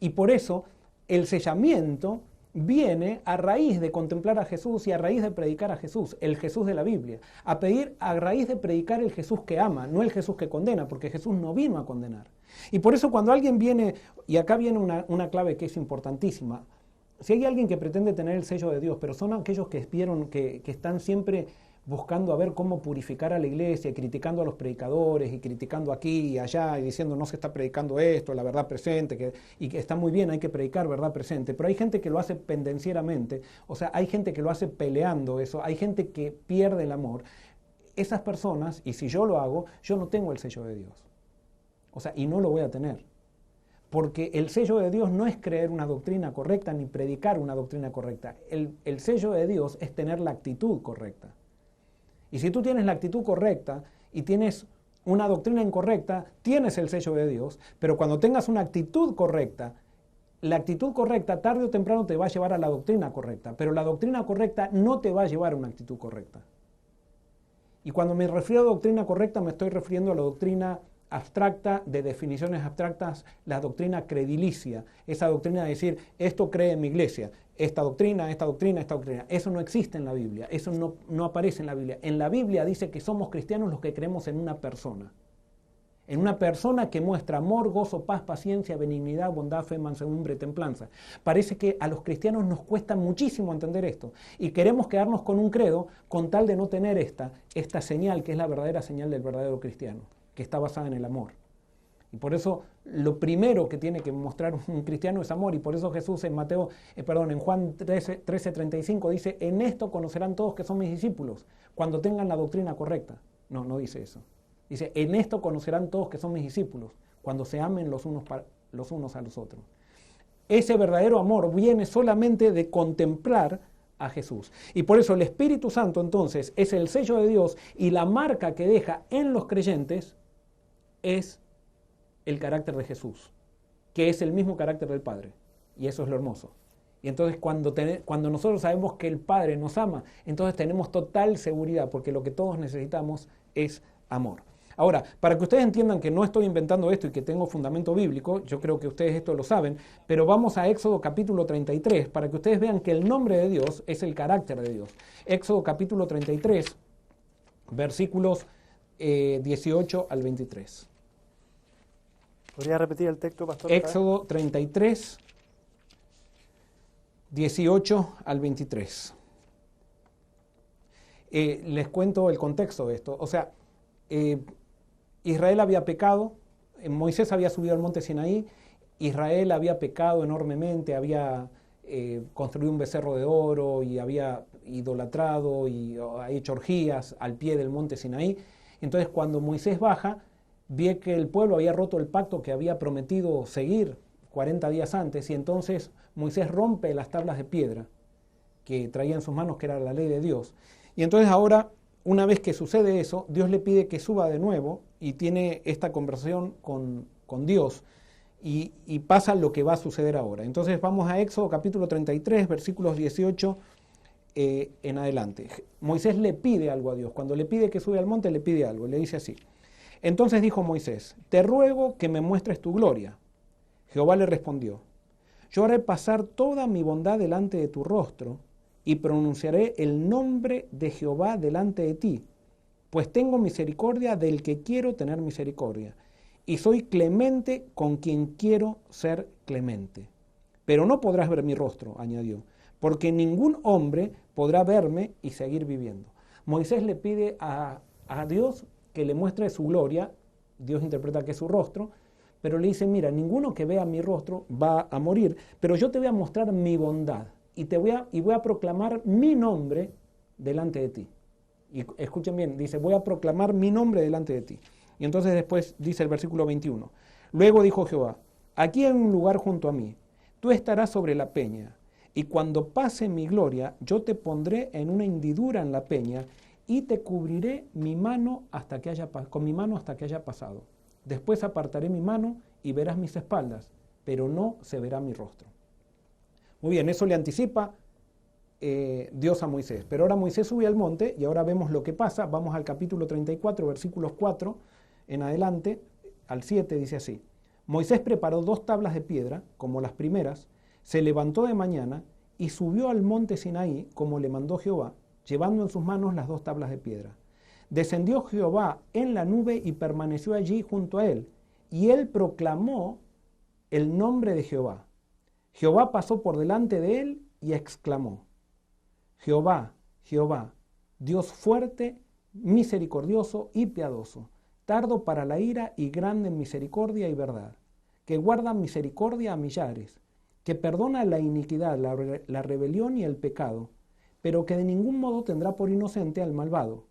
Y por eso el sellamiento viene a raíz de contemplar a Jesús y a raíz de predicar a Jesús, el Jesús de la Biblia. A raíz de predicar el Jesús que ama, no el Jesús que condena, porque Jesús no vino a condenar. Y por eso cuando alguien viene, y acá viene una clave que es importantísima, si hay alguien que pretende tener el sello de Dios, pero son aquellos que están siempre buscando a ver cómo purificar a la iglesia, y criticando a los predicadores, y criticando aquí y allá, y diciendo no se está predicando esto, la verdad presente, y que está muy bien, hay que predicar verdad presente, pero hay gente que lo hace pendencieramente, o sea, hay gente que lo hace peleando eso, hay gente que pierde el amor. Esas personas, y si yo lo hago, yo no tengo el sello de Dios, o sea, y no lo voy a tener. Porque el sello de Dios no es creer una doctrina correcta ni predicar una doctrina correcta. El sello de Dios es tener la actitud correcta. Y si tú tienes la actitud correcta y tienes una doctrina incorrecta, tienes el sello de Dios, pero cuando tengas una actitud correcta, la actitud correcta tarde o temprano te va a llevar a la doctrina correcta, pero la doctrina correcta no te va a llevar a una actitud correcta. Y cuando me refiero a doctrina correcta, me estoy refiriendo a la doctrina abstracta, de definiciones abstractas, la doctrina credilicia, esa doctrina de decir, esto cree en mi iglesia, esta doctrina, esta doctrina, esta doctrina. Eso no existe en la Biblia, eso no aparece en la Biblia. En la Biblia dice que somos cristianos los que creemos en una persona que muestra amor, gozo, paz, paciencia, benignidad, bondad, fe, mansedumbre, templanza. Parece que a los cristianos nos cuesta muchísimo entender esto y queremos quedarnos con un credo con tal de no tener esta señal que es la verdadera señal del verdadero cristiano, que está basada en el amor. Y por eso lo primero que tiene que mostrar un cristiano es amor. Y por eso Jesús en en Juan 13:35 dice, en esto conocerán todos que son mis discípulos, cuando tengan la doctrina correcta. No, no dice eso. Dice, en esto conocerán todos que son mis discípulos, cuando se amen los unos a los otros. Ese verdadero amor viene solamente de contemplar a Jesús. Y por eso el Espíritu Santo entonces es el sello de Dios, y la marca que deja en los creyentes es el carácter de Jesús, que es el mismo carácter del Padre. Y eso es lo hermoso. Y entonces cuando nosotros sabemos que el Padre nos ama, entonces tenemos total seguridad, porque lo que todos necesitamos es amor. Ahora, para que ustedes entiendan que no estoy inventando esto y que tengo fundamento bíblico, yo creo que ustedes esto lo saben, pero vamos a Éxodo capítulo 33, para que ustedes vean que el nombre de Dios es el carácter de Dios. Éxodo capítulo 33, versículos 18 al 23. ¿Podría repetir el texto, pastor? Éxodo 33, 18 al 23. Les cuento el contexto de esto. O sea, Israel había pecado, Moisés había subido al monte Sinaí, Israel había pecado enormemente, había construido un becerro de oro y había idolatrado y hecho orgías al pie del monte Sinaí. Entonces cuando Moisés baja, vi que el pueblo había roto el pacto que había prometido seguir 40 días antes, y entonces Moisés rompe las tablas de piedra que traía en sus manos, que era la ley de Dios. Y entonces ahora, una vez que sucede eso, Dios le pide que suba de nuevo y tiene esta conversación con Dios, y pasa lo que va a suceder ahora. Entonces vamos a Éxodo capítulo 33, versículos 18 en adelante. Moisés le pide algo a Dios. Cuando le pide que sube al monte, le pide algo. Le dice así: entonces dijo Moisés, te ruego que me muestres tu gloria. Jehová le respondió, yo haré pasar toda mi bondad delante de tu rostro, y pronunciaré el nombre de Jehová delante de ti, pues tengo misericordia del que quiero tener misericordia, y soy clemente con quien quiero ser clemente. Pero no podrás ver mi rostro, añadió, porque ningún hombre podrá verme y seguir viviendo. Moisés le pide a Dios que le muestre su gloria. Dios interpreta que es su rostro, pero le dice, mira, ninguno que vea mi rostro va a morir, pero yo te voy a mostrar mi bondad, y voy a proclamar mi nombre delante de ti. Y escuchen bien, dice, voy a proclamar mi nombre delante de ti. Y entonces después dice el versículo 21, luego dijo Jehová, aquí hay un lugar junto a mí, tú estarás sobre la peña, y cuando pase mi gloria, yo te pondré en una hendidura en la peña, y te cubriré con mi mano hasta que haya pasado. Después apartaré mi mano y verás mis espaldas, pero no se verá mi rostro. Muy bien, eso le anticipa Dios a Moisés. Pero ahora Moisés sube al monte y ahora vemos lo que pasa. Vamos al capítulo 34, versículos 4 en adelante, al 7, dice así. Moisés preparó 2 tablas de piedra, como las primeras, se levantó de mañana y subió al monte Sinaí, como le mandó Jehová, llevando en sus manos las 2 tablas de piedra. Descendió Jehová en la nube y permaneció allí junto a él, y él proclamó el nombre de Jehová. Jehová pasó por delante de él y exclamó, Jehová, Jehová, Dios fuerte, misericordioso y piadoso, tardo para la ira y grande en misericordia y verdad, que guarda misericordia a millares, que perdona la iniquidad, la rebelión y el pecado, pero que de ningún modo tendrá por inocente al malvado,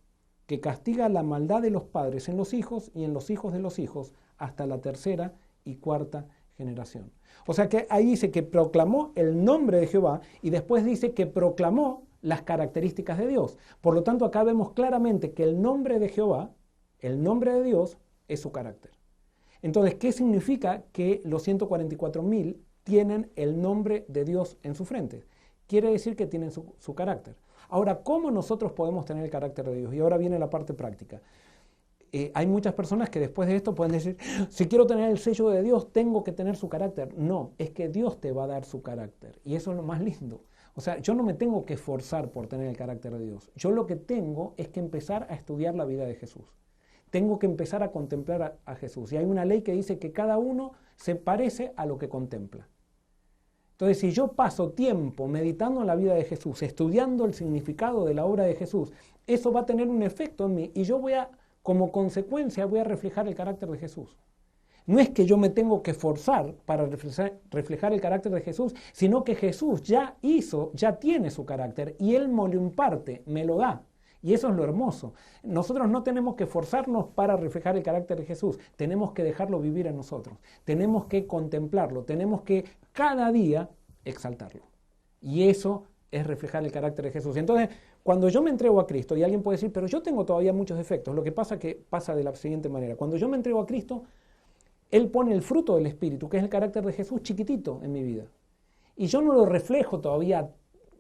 que castiga la maldad de los padres en los hijos y en los hijos de los hijos hasta la 3ª y 4ª generación. O sea que ahí dice que proclamó el nombre de Jehová y después dice que proclamó las características de Dios. Por lo tanto, acá vemos claramente que el nombre de Jehová, el nombre de Dios, es su carácter. Entonces, ¿qué significa que los 144.000 tienen el nombre de Dios en su frente? Quiere decir que tienen su carácter. Ahora, ¿cómo nosotros podemos tener el carácter de Dios? Y ahora viene la parte práctica. Hay muchas personas que después de esto pueden decir, si quiero tener el sello de Dios, tengo que tener su carácter. No, es que Dios te va a dar su carácter. Y eso es lo más lindo. O sea, yo no me tengo que esforzar por tener el carácter de Dios. Yo lo que tengo es que empezar a estudiar la vida de Jesús. Tengo que empezar a contemplar a Jesús. Y hay una ley que dice que cada uno se parece a lo que contempla. Entonces, si yo paso tiempo meditando en la vida de Jesús, estudiando el significado de la obra de Jesús, eso va a tener un efecto en mí y yo como consecuencia voy a reflejar el carácter de Jesús. No es que yo me tengo que forzar para reflejar el carácter de Jesús, sino que Jesús ya tiene su carácter y Él me lo imparte, me lo da. Y eso es lo hermoso. Nosotros no tenemos que forzarnos para reflejar el carácter de Jesús, tenemos que dejarlo vivir en nosotros, tenemos que contemplarlo, tenemos que cada día exaltarlo. Y eso es reflejar el carácter de Jesús. Entonces, cuando yo me entrego a Cristo, y alguien puede decir, pero yo tengo todavía muchos defectos, lo que pasa de la siguiente manera. Cuando yo me entrego a Cristo, Él pone el fruto del Espíritu, que es el carácter de Jesús, chiquitito en mi vida. Y yo no lo reflejo todavía,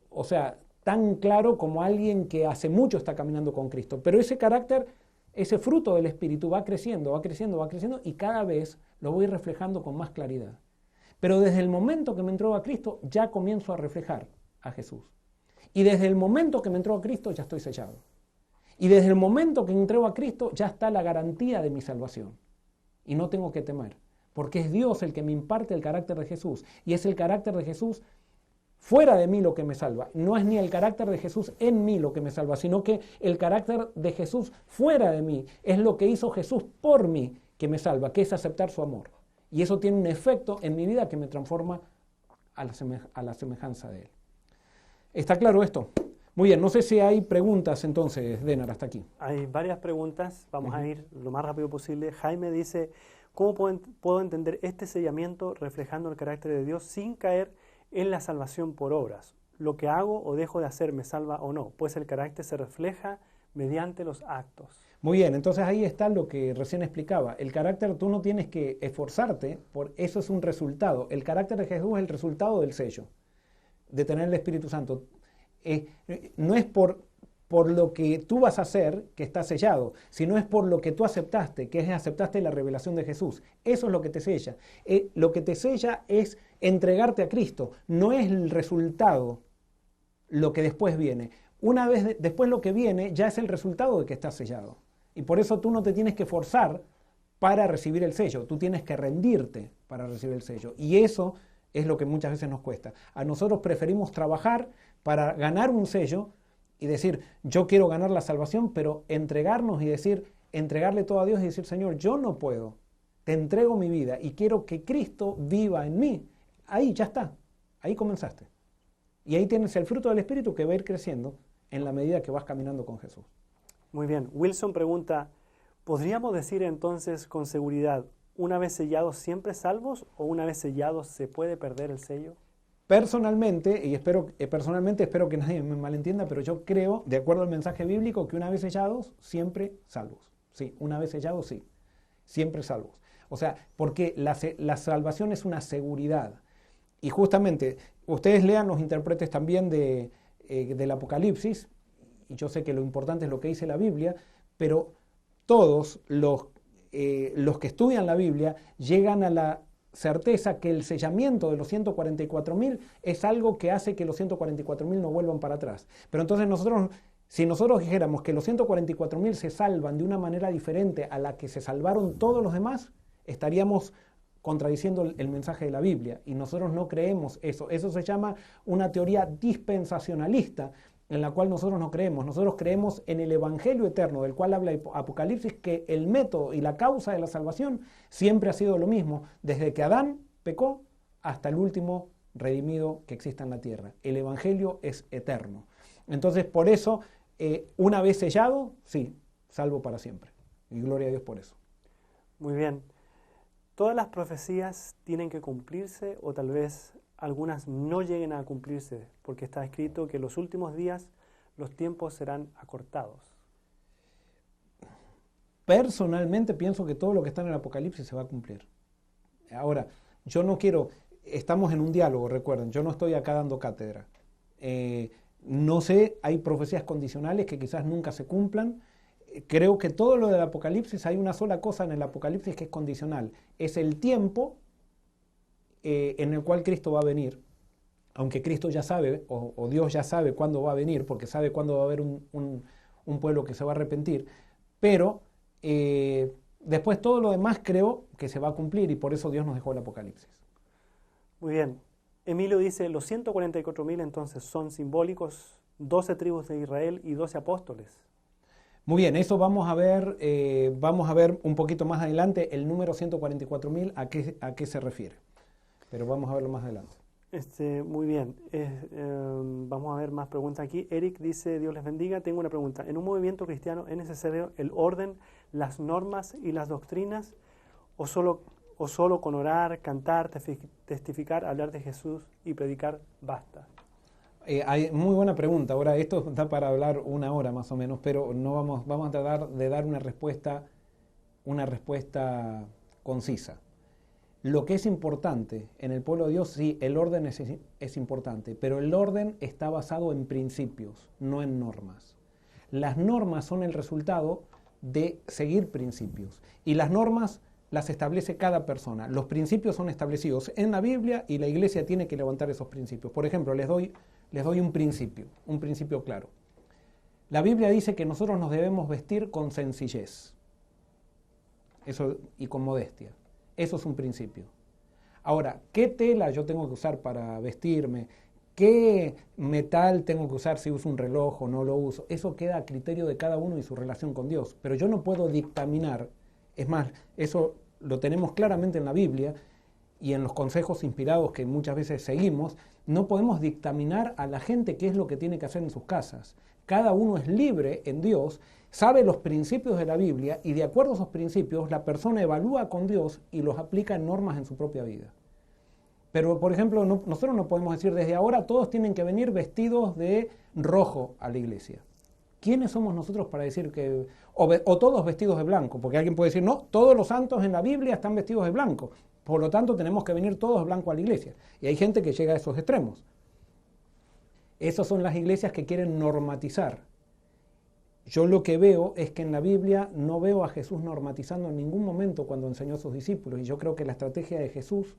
o sea, tan claro como alguien que hace mucho está caminando con Cristo. Pero ese carácter, ese fruto del Espíritu va creciendo, va creciendo, va creciendo, y cada vez lo voy reflejando con más claridad. Pero desde el momento que me entrego a Cristo, ya comienzo a reflejar a Jesús. Y desde el momento que me entrego a Cristo, ya estoy sellado. Y desde el momento que me entrego a Cristo, ya está la garantía de mi salvación. Y no tengo que temer, porque es Dios el que me imparte el carácter de Jesús, y es el carácter de Jesús fuera de mí lo que me salva. No es ni el carácter de Jesús en mí lo que me salva, sino que el carácter de Jesús fuera de mí es lo que hizo Jesús por mí que me salva, que es aceptar su amor. Y eso tiene un efecto en mi vida que me transforma a la semejanza de Él. ¿Está claro esto? Muy bien, no sé si hay preguntas entonces, Denar, hasta aquí. Hay varias preguntas, vamos a ir lo más rápido posible. Jaime dice, ¿cómo puedo entender este sellamiento reflejando el carácter de Dios sin caer en la salvación por obras? ¿Lo que hago o dejo de hacer me salva o no? Pues el carácter se refleja mediante los actos. Muy bien, entonces ahí está lo que recién explicaba. El carácter tú no tienes que esforzarte, eso es un resultado. El carácter de Jesús es el resultado del sello, de tener el Espíritu Santo. No es por lo que tú vas a hacer que está sellado, sino es por lo que tú aceptaste, que es aceptaste la revelación de Jesús. Eso es lo que te sella. Lo que te sella es entregarte a Cristo, no es el resultado lo que después viene. Una vez después lo que viene ya es el resultado de que estás sellado. Y por eso tú no te tienes que forzar para recibir el sello, tú tienes que rendirte para recibir el sello. Y eso es lo que muchas veces nos cuesta. A nosotros preferimos trabajar para ganar un sello y decir, yo quiero ganar la salvación, pero entregarnos y entregarle todo a Dios y decir, Señor, yo no puedo, te entrego mi vida y quiero que Cristo viva en mí. Ahí ya está, ahí comenzaste. Y ahí tienes el fruto del Espíritu que va a ir creciendo en la medida que vas caminando con Jesús. Muy bien, Wilson pregunta, ¿podríamos decir entonces con seguridad, una vez sellados siempre salvos o una vez sellados se puede perder el sello? Personalmente, espero que nadie me malentienda, pero yo creo, de acuerdo al mensaje bíblico, que una vez sellados, siempre salvos. Sí, una vez sellados, sí, siempre salvos. O sea, porque la salvación es una seguridad. Y justamente, ustedes lean los intérpretes también del Apocalipsis, y yo sé que lo importante es lo que dice la Biblia, pero todos los que estudian la Biblia llegan a la certeza que el sellamiento de los 144.000 es algo que hace que los 144.000 no vuelvan para atrás. Pero entonces si nosotros dijéramos que los 144.000 se salvan de una manera diferente a la que se salvaron todos los demás, estaríamos contradiciendo el mensaje de la Biblia. Y nosotros no creemos eso. Eso se llama una teoría dispensacionalista, en la cual nosotros no creemos. Nosotros creemos en el Evangelio eterno, del cual habla Apocalipsis, que el método y la causa de la salvación siempre ha sido lo mismo, desde que Adán pecó hasta el último redimido que exista en la tierra. El Evangelio es eterno. Entonces, por eso, una vez sellado, sí, salvo para siempre. Y gloria a Dios por eso. Muy bien. ¿Todas las profecías tienen que cumplirse o tal vez algunas no lleguen a cumplirse, porque está escrito que en los últimos días los tiempos serán acortados? Personalmente pienso que todo lo que está en el Apocalipsis se va a cumplir. Ahora, yo no quiero, estamos en un diálogo, recuerden, yo no estoy acá dando cátedra. No sé, hay profecías condicionales que quizás nunca se cumplan. Creo que todo lo del Apocalipsis, hay una sola cosa en el Apocalipsis que es condicional, es el tiempo en el cual Cristo va a venir, aunque Cristo ya sabe, o Dios ya sabe cuándo va a venir, porque sabe cuándo va a haber un pueblo que se va a arrepentir, pero después todo lo demás creo que se va a cumplir y por eso Dios nos dejó el Apocalipsis. Muy bien. Emilio dice, los 144.000 entonces son simbólicos, 12 tribus de Israel y 12 apóstoles. Muy bien, eso vamos a ver un poquito más adelante el número 144.000 a qué se refiere. Pero vamos a verlo más adelante. Muy bien. Vamos a ver más preguntas aquí. Eric dice, Dios les bendiga. Tengo una pregunta. ¿En un movimiento cristiano es necesario el orden, las normas y las doctrinas? ¿O solo con orar, cantar, testificar, hablar de Jesús y predicar basta? Muy buena pregunta. Ahora, esto da para hablar una hora más o menos, pero no vamos a tratar de dar una respuesta concisa. Lo que es importante en el pueblo de Dios, sí, el orden es importante, pero el orden está basado en principios, no en normas. Las normas son el resultado de seguir principios, y las normas las establece cada persona. Los principios son establecidos en la Biblia y la iglesia tiene que levantar esos principios. Por ejemplo, les doy un principio claro. La Biblia dice que nosotros nos debemos vestir con sencillez y con modestia. Eso es un principio. Ahora, ¿qué tela yo tengo que usar para vestirme? ¿Qué metal tengo que usar si uso un reloj o no lo uso? Eso queda a criterio de cada uno y su relación con Dios. Pero yo no puedo dictaminar. Es más, eso lo tenemos claramente en la Biblia y en los consejos inspirados que muchas veces seguimos. No podemos dictaminar a la gente qué es lo que tiene que hacer en sus casas. Cada uno es libre en Dios, sabe los principios de la Biblia y de acuerdo a esos principios la persona evalúa con Dios y los aplica en normas en su propia vida. Pero, por ejemplo, nosotros no podemos decir desde ahora todos tienen que venir vestidos de rojo a la iglesia. ¿Quiénes somos nosotros para decir que... O todos vestidos de blanco? Porque alguien puede decir, no, todos los santos en la Biblia están vestidos de blanco. Por lo tanto, tenemos que venir todos de blanco a la iglesia. Y hay gente que llega a esos extremos. Esas son las iglesias que quieren normatizar. Yo lo que veo es que en la Biblia no veo a Jesús normatizando en ningún momento cuando enseñó a sus discípulos. Y yo creo que la estrategia de Jesús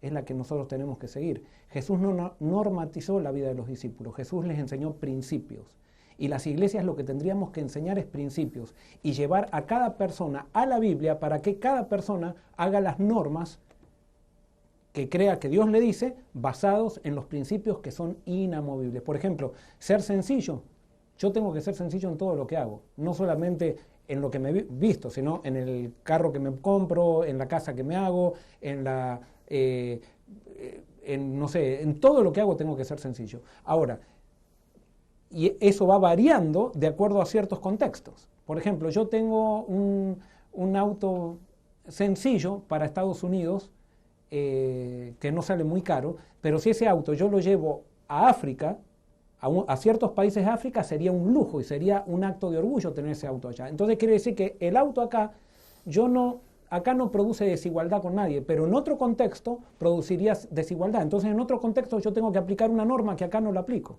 es la que nosotros tenemos que seguir. Jesús no normatizó la vida de los discípulos. Jesús les enseñó principios. Y las iglesias lo que tendríamos que enseñar es principios y llevar a cada persona a la Biblia para que cada persona haga las normas que crea que Dios le dice, basados en los principios que son inamovibles. Por ejemplo, ser sencillo. Yo tengo que ser sencillo en todo lo que hago, no solamente en lo que me he visto, sino en el carro que me compro, en la casa que me hago, no sé, en todo lo que hago tengo que ser sencillo. Ahora, y eso va variando de acuerdo a ciertos contextos. Por ejemplo, yo tengo un auto sencillo para Estados Unidos, que no sale muy caro, pero si ese auto yo lo llevo a África, a ciertos países de África, sería un lujo y sería un acto de orgullo tener ese auto allá. Entonces quiere decir que el auto acá, acá no produce desigualdad con nadie, pero en otro contexto produciría desigualdad. Entonces en otro contexto yo tengo que aplicar una norma que acá no la aplico.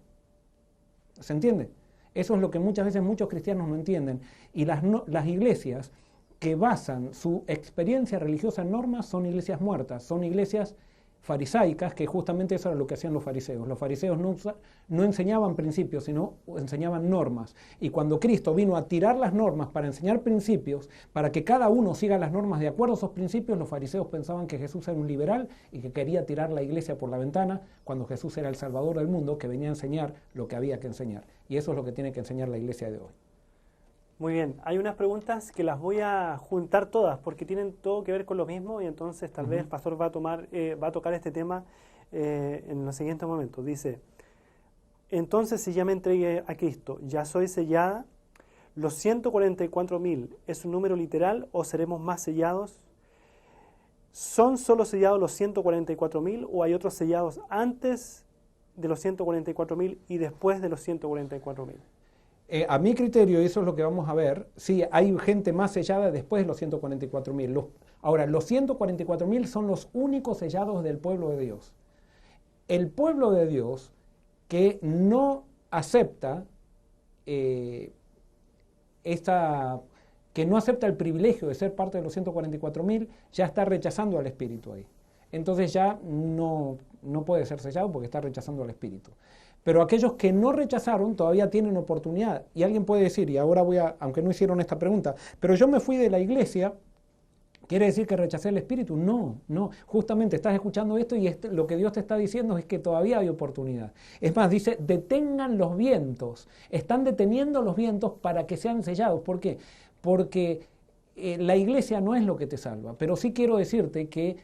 ¿Se entiende? Eso es lo que muchas veces muchos cristianos no entienden. Y las iglesias que basan su experiencia religiosa en normas son iglesias muertas, son iglesias farisaicas, que justamente eso era lo que hacían los fariseos. Los fariseos no enseñaban principios, sino enseñaban normas. Y cuando Cristo vino a tirar las normas para enseñar principios, para que cada uno siga las normas de acuerdo a esos principios, los fariseos pensaban que Jesús era un liberal y que quería tirar la iglesia por la ventana, cuando Jesús era el Salvador del mundo, que venía a enseñar lo que había que enseñar. Y eso es lo que tiene que enseñar la iglesia de hoy. Muy bien, hay unas preguntas que las voy a juntar todas porque tienen todo que ver con lo mismo y entonces tal vez el pastor va a tocar este tema en los siguientes momentos. Dice, entonces si ya me entregué a Cristo, ya soy sellada, ¿los 144.000 es un número literal o seremos más sellados? ¿Son solo sellados los 144.000 o hay otros sellados antes de los 144.000 y después de los 144.000? A mi criterio, y eso es lo que vamos a ver, sí, hay gente más sellada después de los 144.000. Ahora, los 144.000 son los únicos sellados del pueblo de Dios. El pueblo de Dios que no acepta que no acepta el privilegio de ser parte de los 144.000, ya está rechazando al Espíritu ahí. Entonces ya no puede ser sellado porque está rechazando al Espíritu. Pero aquellos que no rechazaron todavía tienen oportunidad. Y alguien puede decir, y ahora aunque no hicieron esta pregunta, pero yo me fui de la iglesia ¿Quiere decir que rechacé el Espíritu? No, no. Justamente estás escuchando esto y lo que Dios te está diciendo es que todavía hay oportunidad. Es más, dice, detengan los vientos. Están deteniendo los vientos para que sean sellados. ¿Por qué? Porque la iglesia no es lo que te salva. Pero sí quiero decirte que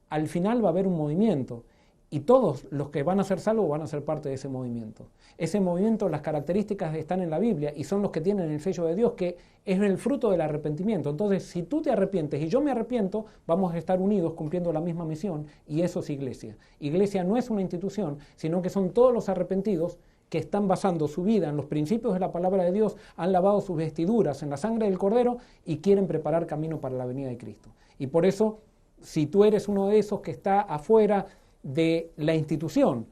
al final va a haber un movimiento. Y todos los que van a ser salvos van a ser parte de ese movimiento. Ese movimiento, las características están en la Biblia y son los que tienen el sello de Dios, que es el fruto del arrepentimiento. Entonces, si tú te arrepientes y yo me arrepiento, vamos a estar unidos cumpliendo la misma misión, y eso es iglesia. Iglesia no es una institución, sino que son todos los arrepentidos que están basando su vida en los principios de la palabra de Dios, han lavado sus vestiduras en la sangre del Cordero y quieren preparar camino para la venida de Cristo. Y por eso, si tú eres uno de esos que está afuera de la institución,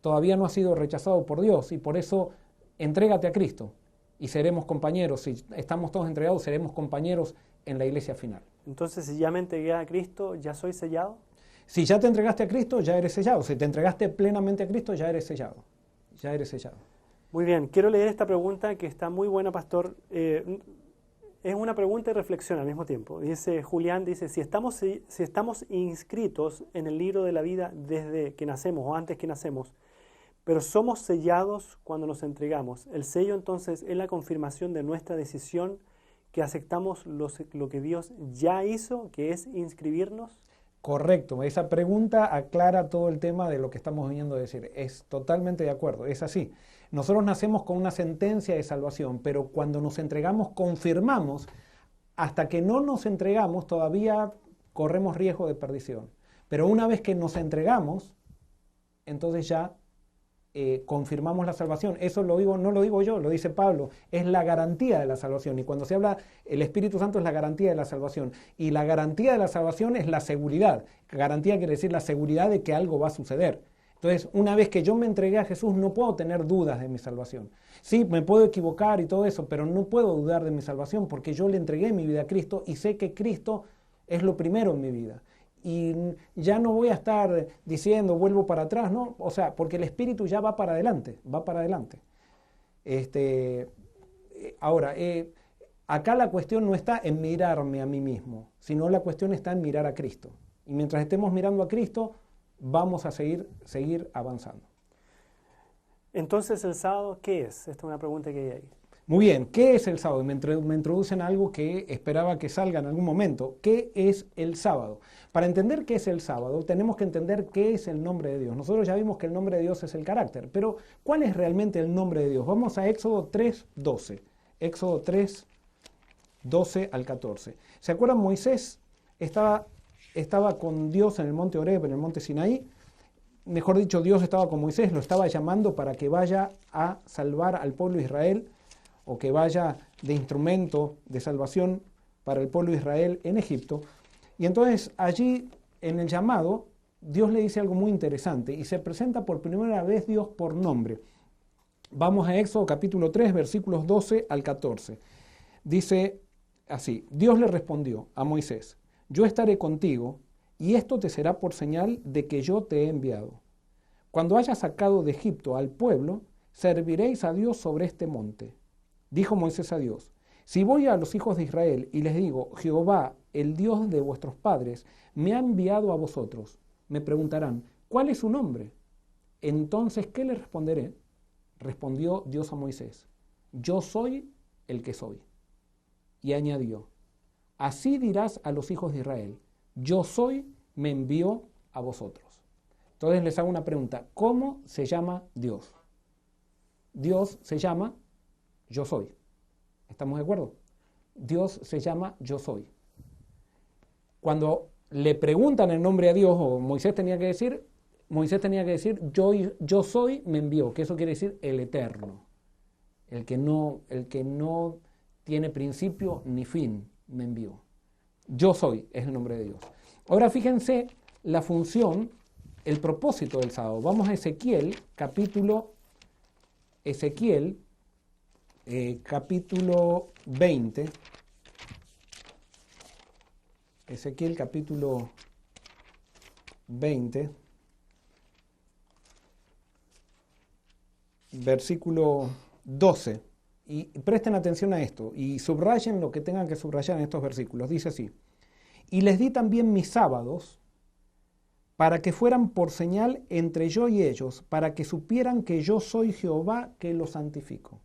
todavía no ha sido rechazado por Dios, y por eso entrégate a Cristo y seremos compañeros. Si estamos todos entregados, seremos compañeros en la iglesia final. Entonces, si ya me entregué a Cristo, ¿ya soy sellado? Si ya te entregaste a Cristo, ya eres sellado. Si te entregaste plenamente a Cristo, ya eres sellado. Ya eres sellado. Muy bien, quiero leer esta pregunta que está muy buena, pastor. Es una pregunta y reflexión al mismo tiempo. Dice Julián, dice, si estamos inscritos en el libro de la vida desde que nacemos o antes que nacemos, pero somos sellados cuando nos entregamos, el sello entonces es la confirmación de nuestra decisión, que aceptamos lo que Dios ya hizo, que es inscribirnos. Correcto, esa pregunta aclara todo el tema de lo que estamos viniendo a decir. Es totalmente de acuerdo, es así. Nosotros nacemos con una sentencia de salvación, pero cuando nos entregamos confirmamos. Hasta que no nos entregamos todavía corremos riesgo de perdición. Pero una vez que nos entregamos, entonces ya confirmamos la salvación. Eso no lo digo yo, lo dice Pablo. Es la garantía de la salvación. Y cuando se habla, el Espíritu Santo es la garantía de la salvación. Y la garantía de la salvación es la seguridad. Garantía quiere decir la seguridad de que algo va a suceder. Entonces, una vez que yo me entregué a Jesús, no puedo tener dudas de mi salvación. Sí, me puedo equivocar y todo eso, pero no puedo dudar de mi salvación porque yo le entregué mi vida a Cristo y sé que Cristo es lo primero en mi vida. Y ya no voy a estar diciendo, vuelvo para atrás, ¿no? O sea, porque el Espíritu ya va para adelante, va para adelante. Ahora, acá la cuestión no está en mirarme a mí mismo, sino la cuestión está en mirar a Cristo. Y mientras estemos mirando a Cristo, vamos a seguir avanzando. Entonces, ¿el sábado qué es? Esta es una pregunta que hay ahí. Muy bien, ¿qué es el sábado? Me introducen algo que esperaba que salga en algún momento. ¿Qué es el sábado? Para entender qué es el sábado, tenemos que entender qué es el nombre de Dios. Nosotros ya vimos que el nombre de Dios es el carácter, pero ¿cuál es realmente el nombre de Dios? Vamos a Éxodo 3:12. Éxodo 3:12 al 14. ¿Se acuerdan? Moisés estaba con Dios en el monte Horeb, en el monte Sinaí. Mejor dicho, Dios estaba con Moisés, lo estaba llamando para que vaya a salvar al pueblo de Israel, o que vaya de instrumento de salvación para el pueblo de Israel en Egipto. Y entonces allí, en el llamado, Dios le dice algo muy interesante y se presenta por primera vez Dios por nombre. Vamos a Éxodo capítulo 3, versículos 12 al 14. Dice así: Dios le respondió a Moisés: yo estaré contigo, y esto te será por señal de que yo te he enviado. Cuando hayas sacado de Egipto al pueblo, serviréis a Dios sobre este monte. Dijo Moisés a Dios: si voy a los hijos de Israel y les digo, Jehová, el Dios de vuestros padres, me ha enviado a vosotros, me preguntarán, ¿cuál es su nombre? Entonces, ¿qué les responderé? Respondió Dios a Moisés: yo soy el que soy. Y añadió: así dirás a los hijos de Israel, yo soy, me envió a vosotros. Entonces les hago una pregunta: ¿cómo se llama Dios? Dios se llama yo soy. ¿Estamos de acuerdo? Dios se llama yo soy. Cuando le preguntan el nombre a Dios, o Moisés tenía que decir, yo soy, me envió, que eso quiere decir el eterno, el que no tiene principio ni fin, me envió. Yo soy es el nombre de Dios. Ahora fíjense la función, el propósito del sábado. Vamos a Ezequiel capítulo 20. Ezequiel capítulo 20, versículo 12. Y presten atención a esto y subrayen lo que tengan que subrayar en estos versículos. Dice así: Y les di también mis sábados para que fueran por señal entre yo y ellos, para que supieran que yo soy Jehová que los santifico.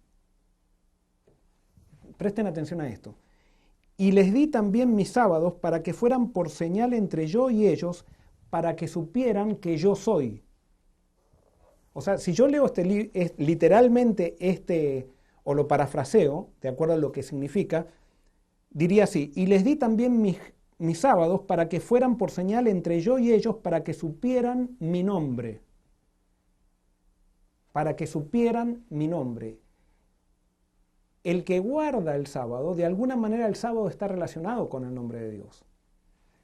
Presten atención a esto. Y les di también mis sábados para que fueran por señal entre yo y ellos, para que supieran que yo soy. O sea, si yo leo literalmente o lo parafraseo, de acuerdo a lo que significa, diría así: y les di también mis sábados para que fueran por señal entre yo y ellos, para que supieran mi nombre. Para que supieran mi nombre. El que guarda el sábado, de alguna manera el sábado está relacionado con el nombre de Dios.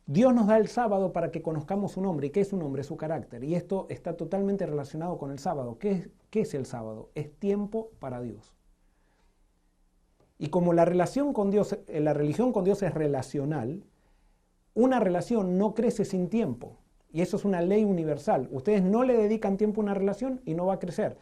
Dios nos da el sábado para que conozcamos su nombre. ¿Y qué es su nombre? Su carácter. Y esto está totalmente relacionado con el sábado. ¿Qué es el sábado? Es tiempo para Dios. Y como la relación con Dios, la religión con Dios es relacional, una relación no crece sin tiempo. Y eso es una ley universal. Ustedes no le dedican tiempo a una relación y no va a crecer.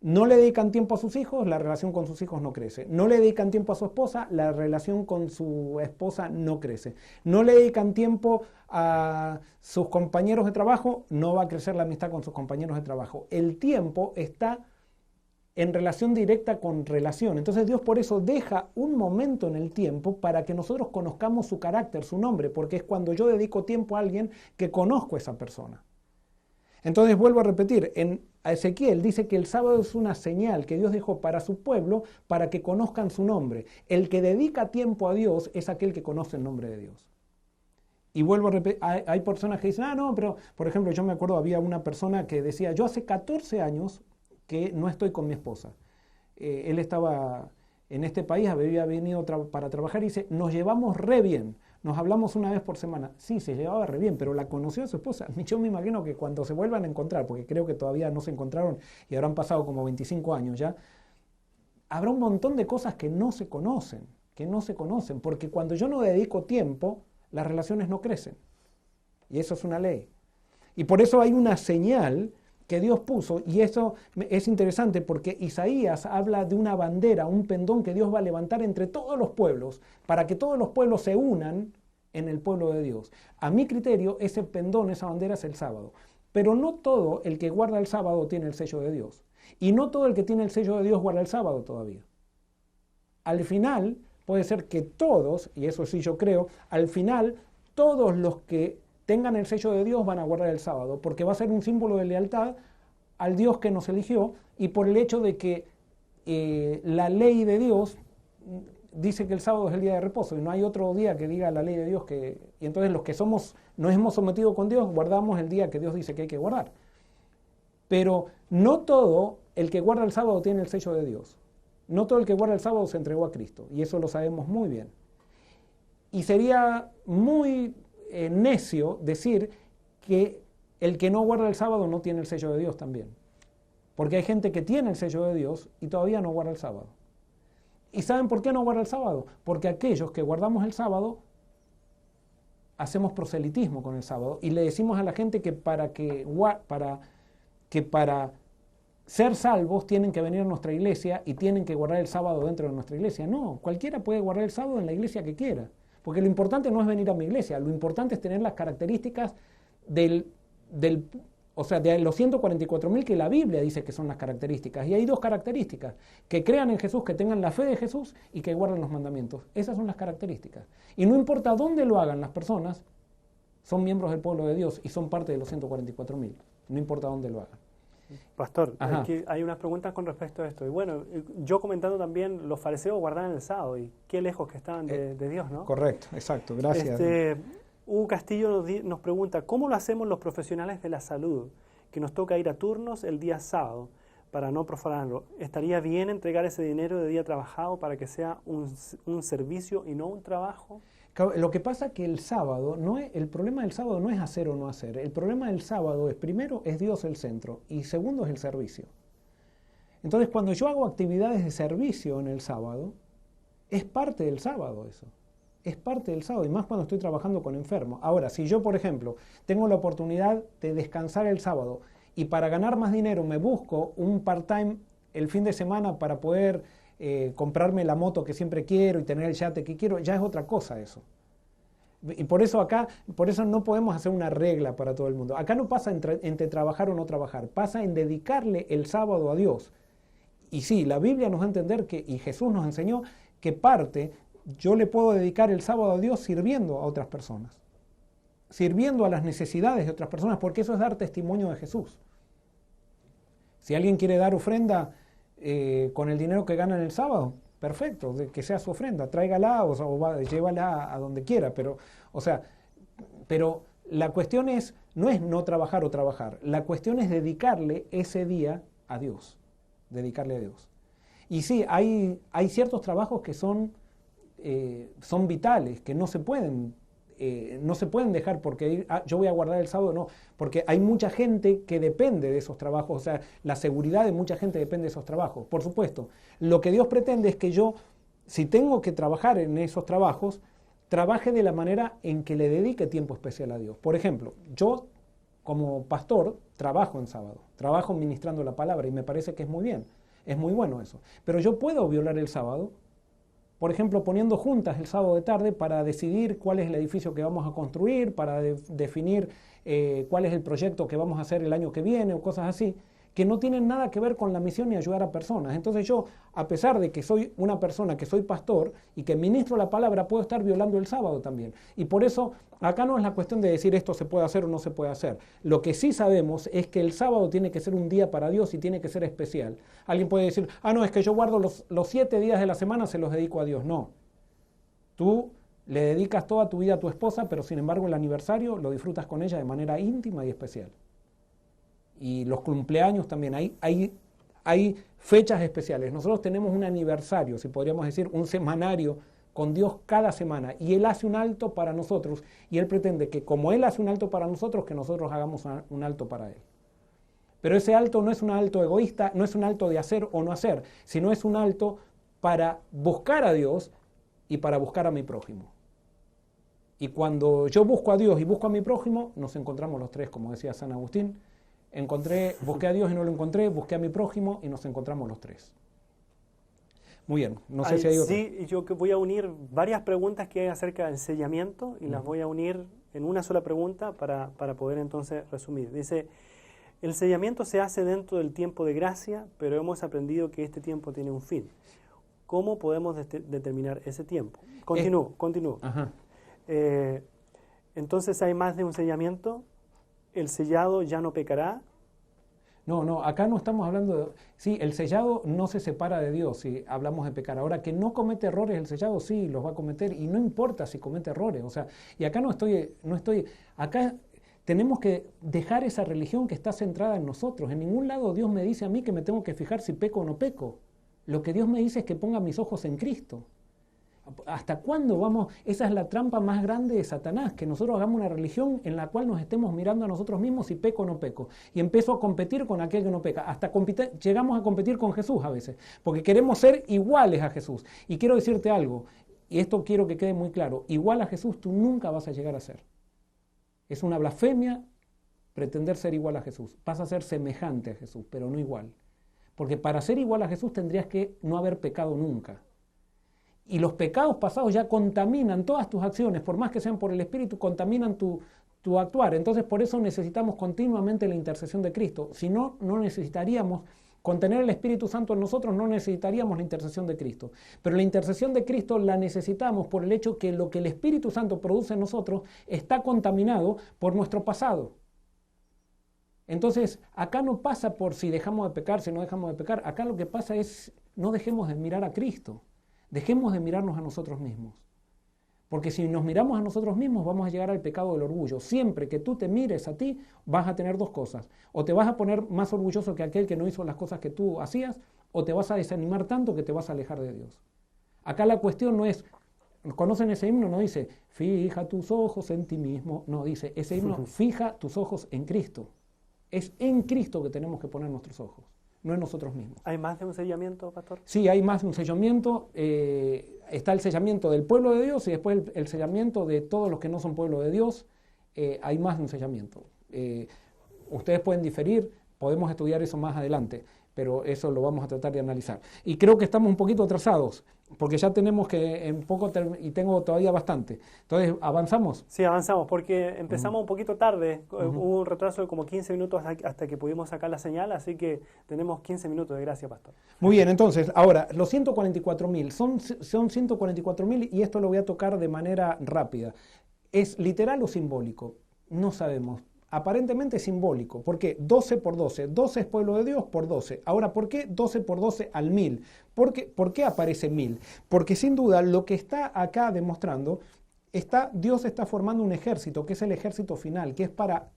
No le dedican tiempo a sus hijos, la relación con sus hijos no crece. No le dedican tiempo a su esposa, la relación con su esposa no crece. No le dedican tiempo a sus compañeros de trabajo, no va a crecer la amistad con sus compañeros de trabajo. El tiempo está en relación directa con relación. Entonces Dios por eso deja un momento en el tiempo para que nosotros conozcamos su carácter, su nombre, porque es cuando yo dedico tiempo a alguien que conozco a esa persona. Entonces vuelvo a repetir, a Ezequiel dice que el sábado es una señal que Dios dejó para su pueblo para que conozcan su nombre. El que dedica tiempo a Dios es aquel que conoce el nombre de Dios. Y vuelvo a repetir, hay personas que dicen, no, pero por ejemplo yo me acuerdo, había una persona que decía, yo hace 14 años que no estoy con mi esposa. Él estaba en este país, había venido para trabajar y dice, nos llevamos re bien. Nos hablamos una vez por semana. Sí, se llevaba re bien, pero la conoció a su esposa. Yo me imagino que cuando se vuelvan a encontrar, porque creo que todavía no se encontraron y habrán pasado como 25 años ya, habrá un montón de cosas que no se conocen, porque cuando yo no dedico tiempo, las relaciones no crecen. Y eso es una ley. Y por eso hay una señal que Dios puso, y eso es interesante porque Isaías habla de una bandera, un pendón que Dios va a levantar entre todos los pueblos, para que todos los pueblos se unan en el pueblo de Dios. A mi criterio, ese pendón, esa bandera es el sábado. Pero no todo el que guarda el sábado tiene el sello de Dios. Y no todo el que tiene el sello de Dios guarda el sábado todavía. Al final, puede ser que todos, y eso sí yo creo, al final todos los que tengan el sello de Dios van a guardar el sábado, porque va a ser un símbolo de lealtad al Dios que nos eligió, y por el hecho de que la ley de Dios dice que el sábado es el día de reposo, y no hay otro día que diga la ley de Dios, y entonces los que nos hemos sometido con Dios, guardamos el día que Dios dice que hay que guardar. Pero no todo el que guarda el sábado tiene el sello de Dios. No todo el que guarda el sábado se entregó a Cristo, y eso lo sabemos muy bien. Y sería muy necio decir que el que no guarda el sábado no tiene el sello de Dios también. Porque hay gente que tiene el sello de Dios y todavía no guarda el sábado. ¿Y saben por qué no guarda el sábado? Porque aquellos que guardamos el sábado hacemos proselitismo con el sábado y le decimos a la gente que para ser salvos tienen que venir a nuestra iglesia y tienen que guardar el sábado dentro de nuestra iglesia. No, cualquiera puede guardar el sábado en la iglesia que quiera. Porque lo importante no es venir a mi iglesia, lo importante es tener las características de los 144.000 que la Biblia dice que son las características. Y hay dos características: que crean en Jesús, que tengan la fe de Jesús y que guarden los mandamientos. Esas son las características. Y no importa dónde lo hagan las personas, son miembros del pueblo de Dios y son parte de los 144.000. No importa dónde lo hagan. Pastor, aquí hay unas preguntas con respecto a esto. Y bueno, yo comentando también, los fariseos guardaban el sábado y qué lejos que estaban de Dios, ¿no? Correcto, exacto, gracias. Hugo Castillo nos pregunta, ¿cómo lo hacemos los profesionales de la salud, que nos toca ir a turnos el día sábado para no profanarlo? ¿Estaría bien entregar ese dinero de día trabajado para que sea un servicio y no un trabajo? Lo que pasa es que el problema del sábado no es hacer o no hacer. El problema del sábado es, primero, es Dios el centro, y segundo, es el servicio. Entonces, cuando yo hago actividades de servicio en el sábado, es parte del sábado eso. Es parte del sábado, y más cuando estoy trabajando con enfermos. Ahora, si yo, por ejemplo, tengo la oportunidad de descansar el sábado y para ganar más dinero me busco un part-time el fin de semana para poder comprarme la moto que siempre quiero y tener el yate que quiero, ya es otra cosa eso. Y por eso no podemos hacer una regla para todo el mundo. Acá no pasa entre trabajar o no trabajar, pasa en dedicarle el sábado a Dios. Y sí, la Biblia nos va a entender y Jesús nos enseñó que yo le puedo dedicar el sábado a Dios sirviendo a otras personas, sirviendo a las necesidades de otras personas, porque eso es dar testimonio de Jesús. Si alguien quiere dar ofrenda con el dinero que gana en el sábado, perfecto, que sea su ofrenda, tráigala o llévala a donde quiera, pero la cuestión no es no trabajar o trabajar, la cuestión es dedicarle ese día a Dios, dedicarle a Dios. Y sí, hay ciertos trabajos que son vitales, que no se pueden dejar porque yo voy a guardar el sábado, no, porque hay mucha gente que depende de esos trabajos, o sea, la seguridad de mucha gente depende de esos trabajos. Por supuesto, lo que Dios pretende es que yo, si tengo que trabajar en esos trabajos, trabaje de la manera en que le dedique tiempo especial a Dios. Por ejemplo, yo como pastor trabajo en sábado, trabajo ministrando la palabra y me parece que es muy bien, es muy bueno eso. Pero yo puedo violar el sábado, por ejemplo, poniendo juntas el sábado de tarde para decidir cuál es el edificio que vamos a construir, para definir cuál es el proyecto que vamos a hacer el año que viene o cosas así, que no tienen nada que ver con la misión ni ayudar a personas. Entonces yo, a pesar de que soy una persona, que soy pastor y que ministro la palabra, puedo estar violando el sábado también. Y por eso acá no es la cuestión de decir esto se puede hacer o no se puede hacer. Lo que sí sabemos es que el sábado tiene que ser un día para Dios y tiene que ser especial. Alguien puede decir, no, es que yo guardo los 7 días de la semana, se los dedico a Dios. No. Tú le dedicas toda tu vida a tu esposa, pero sin embargo el aniversario lo disfrutas con ella de manera íntima y especial. Y los cumpleaños también, hay fechas especiales. Nosotros tenemos un aniversario, si podríamos decir, un semanario con Dios cada semana. Y Él hace un alto para nosotros y Él pretende que como Él hace un alto para nosotros, que nosotros hagamos un alto para Él. Pero ese alto no es un alto egoísta, no es un alto de hacer o no hacer, sino es un alto para buscar a Dios y para buscar a mi prójimo. Y cuando yo busco a Dios y busco a mi prójimo, nos encontramos los tres, como decía San Agustín. Busqué a Dios y no lo encontré, busqué a mi prójimo y nos encontramos los tres. Muy bien, no sé si hay otra. Sí, yo voy a unir varias preguntas que hay acerca del sellamiento y las voy a unir en una sola pregunta para poder entonces resumir. Dice, el sellamiento se hace dentro del tiempo de gracia, pero hemos aprendido que este tiempo tiene un fin. ¿Cómo podemos determinar ese tiempo? Continúo. Ajá. Entonces hay más de un sellamiento. ¿El sellado ya no pecará? No, acá no estamos hablando de... Sí, el sellado no se separa de Dios si hablamos de pecar. Ahora, que no comete errores el sellado, sí, los va a cometer y no importa si comete errores. O sea, y acá acá tenemos que dejar esa religión que está centrada en nosotros. En ningún lado Dios me dice a mí que me tengo que fijar si peco o no peco. Lo que Dios me dice es que ponga mis ojos en Cristo. ¿Hasta cuándo vamos? Esa es la trampa más grande de Satanás, que nosotros hagamos una religión en la cual nos estemos mirando a nosotros mismos si peco o no peco. Y empiezo a competir con aquel que no peca. Llegamos a competir con Jesús a veces, porque queremos ser iguales a Jesús. Y quiero decirte algo, y esto quiero que quede muy claro, igual a Jesús tú nunca vas a llegar a ser. Es una blasfemia pretender ser igual a Jesús. Vas a ser semejante a Jesús, pero no igual. Porque para ser igual a Jesús tendrías que no haber pecado nunca. Y los pecados pasados ya contaminan todas tus acciones, por más que sean por el Espíritu, contaminan tu actuar. Entonces por eso necesitamos continuamente la intercesión de Cristo. Si no, no necesitaríamos, con tener el Espíritu Santo en nosotros, no necesitaríamos la intercesión de Cristo. Pero la intercesión de Cristo la necesitamos por el hecho que lo que el Espíritu Santo produce en nosotros está contaminado por nuestro pasado. Entonces, acá no pasa por si dejamos de pecar, si no dejamos de pecar. Acá lo que pasa es, no dejemos de mirar a Cristo. Dejemos de mirarnos a nosotros mismos. Porque si nos miramos a nosotros mismos, vamos a llegar al pecado del orgullo. Siempre que tú te mires a ti, vas a tener dos cosas. O te vas a poner más orgulloso que aquel que no hizo las cosas que tú hacías, o te vas a desanimar tanto que te vas a alejar de Dios. Acá la cuestión no es, ¿conocen ese himno? No dice, fija tus ojos en ti mismo. No, dice, ese himno, fija tus ojos en Cristo. Es en Cristo que tenemos que poner nuestros ojos, no en nosotros mismos. ¿Hay más de un sellamiento, pastor? Sí, hay más de un sellamiento. Está el sellamiento del pueblo de Dios y después el sellamiento de todos los que no son pueblo de Dios. Hay más de un sellamiento. Ustedes pueden diferir, podemos estudiar eso más adelante. pero eso lo vamos a tratar de analizar. Y creo que estamos un poquito atrasados, porque ya tenemos que en poco, y tengo todavía bastante. Entonces, ¿avanzamos? Sí, avanzamos, porque empezamos un poquito tarde. Hubo un retraso de como 15 minutos hasta que pudimos sacar la señal, así que tenemos 15 minutos de gracia, pastor. Muy bien, entonces, ahora, los 144.000, son 144.000 y esto lo voy a tocar de manera rápida. ¿Es literal o simbólico? No sabemos. Aparentemente es simbólico. ¿Por qué? 12 por 12. 12 es pueblo de Dios por 12. Ahora, ¿por qué 12 por 12 al 1000? ¿Por qué aparece 1000? Porque sin duda lo que está acá demostrando, Dios está formando un ejército, que es el ejército final, que es para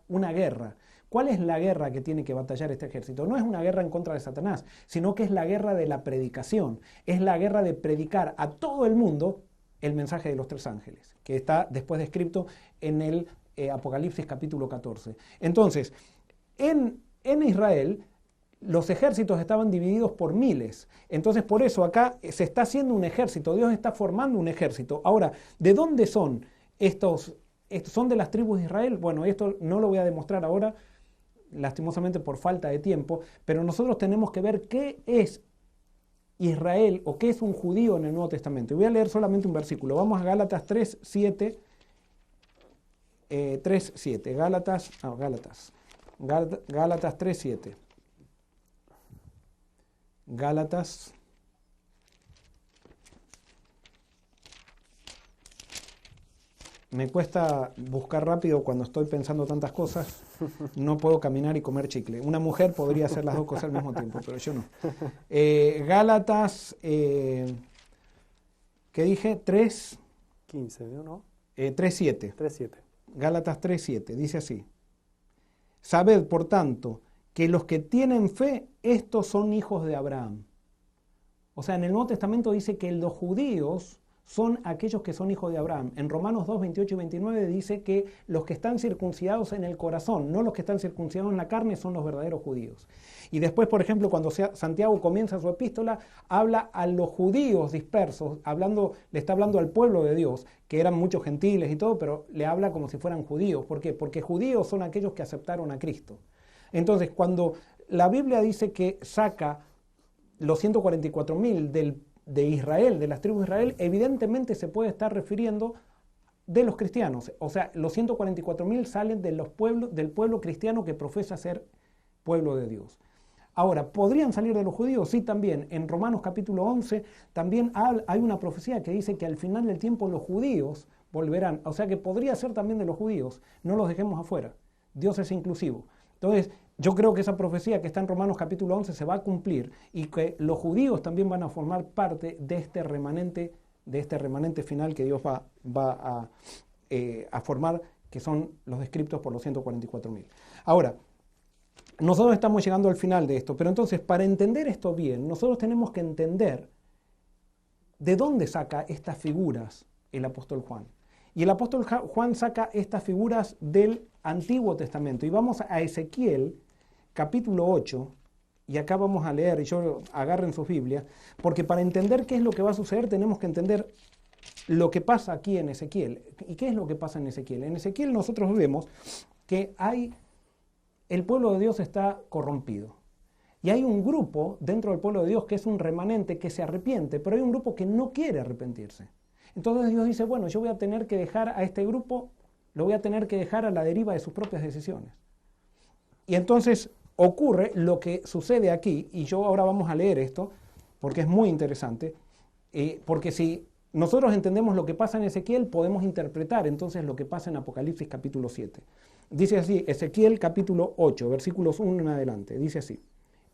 una guerra. ¿Cuál es la guerra que tiene que batallar este ejército? No es una guerra en contra de Satanás, sino que es la guerra de la predicación. Es la guerra de predicar a todo el mundo el mensaje de los 3 ángeles, que está después descrito en el Apocalipsis capítulo 14. Entonces, en Israel los ejércitos estaban divididos por miles. Entonces, por eso acá se está haciendo un ejército, Dios está formando un ejército. Ahora, ¿de dónde son estos? ¿Son de las tribus de Israel? Bueno, esto no lo voy a demostrar ahora, lastimosamente por falta de tiempo, pero nosotros tenemos que ver qué es Israel o qué es un judío en el Nuevo Testamento. Y voy a leer solamente un versículo. Vamos a Gálatas 3:7. 3:7. Gálatas 3:7. Gálatas. Me cuesta buscar rápido cuando estoy pensando tantas cosas. No puedo caminar y comer chicle. Una mujer podría hacer las dos cosas al mismo tiempo, pero yo no. Gálatas, ¿qué dije? 15, ¿no? 3:7. 3:7. Gálatas 3:7, dice así. Sabed, por tanto, que los que tienen fe, estos son hijos de Abraham. O sea, en el Nuevo Testamento dice que los judíos son aquellos que son hijos de Abraham. En Romanos 2, 28 y 29 dice que los que están circuncidados en el corazón, no los que están circuncidados en la carne, son los verdaderos judíos. Y después, por ejemplo, cuando Santiago comienza su epístola, habla a los judíos dispersos, le está hablando al pueblo de Dios, que eran muchos gentiles y todo, pero le habla como si fueran judíos. ¿Por qué? Porque judíos son aquellos que aceptaron a Cristo. Entonces, cuando la Biblia dice que saca los 144.000 de Israel, de las tribus de Israel, evidentemente se puede estar refiriendo de los cristianos. O sea, los 144.000 salen del pueblo cristiano que profesa ser pueblo de Dios. Ahora, ¿podrían salir de los judíos? Sí, también. En Romanos capítulo 11 también hay una profecía que dice que al final del tiempo los judíos volverán. O sea que podría ser también de los judíos. No los dejemos afuera. Dios es inclusivo. Entonces, yo creo que esa profecía que está en Romanos capítulo 11 se va a cumplir y que los judíos también van a formar parte de este remanente final que Dios va a formar, que son los descriptos por los 144.000. Ahora, nosotros estamos llegando al final de esto, pero entonces para entender esto bien, nosotros tenemos que entender de dónde saca estas figuras el apóstol Juan. Y el apóstol Juan saca estas figuras del Antiguo Testamento. Y vamos a Ezequiel, capítulo 8, y acá vamos a leer, y yo agarren sus Biblias, porque para entender qué es lo que va a suceder tenemos que entender lo que pasa aquí en Ezequiel. ¿Y qué es lo que pasa en Ezequiel? En Ezequiel nosotros vemos que el pueblo de Dios está corrompido. Y hay un grupo dentro del pueblo de Dios que es un remanente que se arrepiente, pero hay un grupo que no quiere arrepentirse. Entonces Dios dice, bueno, yo voy a tener que dejar a este grupo, lo voy a tener que dejar a la deriva de sus propias decisiones. Y entonces ocurre lo que sucede aquí, y yo ahora vamos a leer esto, porque es muy interesante, porque si nosotros entendemos lo que pasa en Ezequiel, podemos interpretar entonces lo que pasa en Apocalipsis capítulo 7. Dice así, Ezequiel capítulo 8, versículos 1 en adelante, dice así: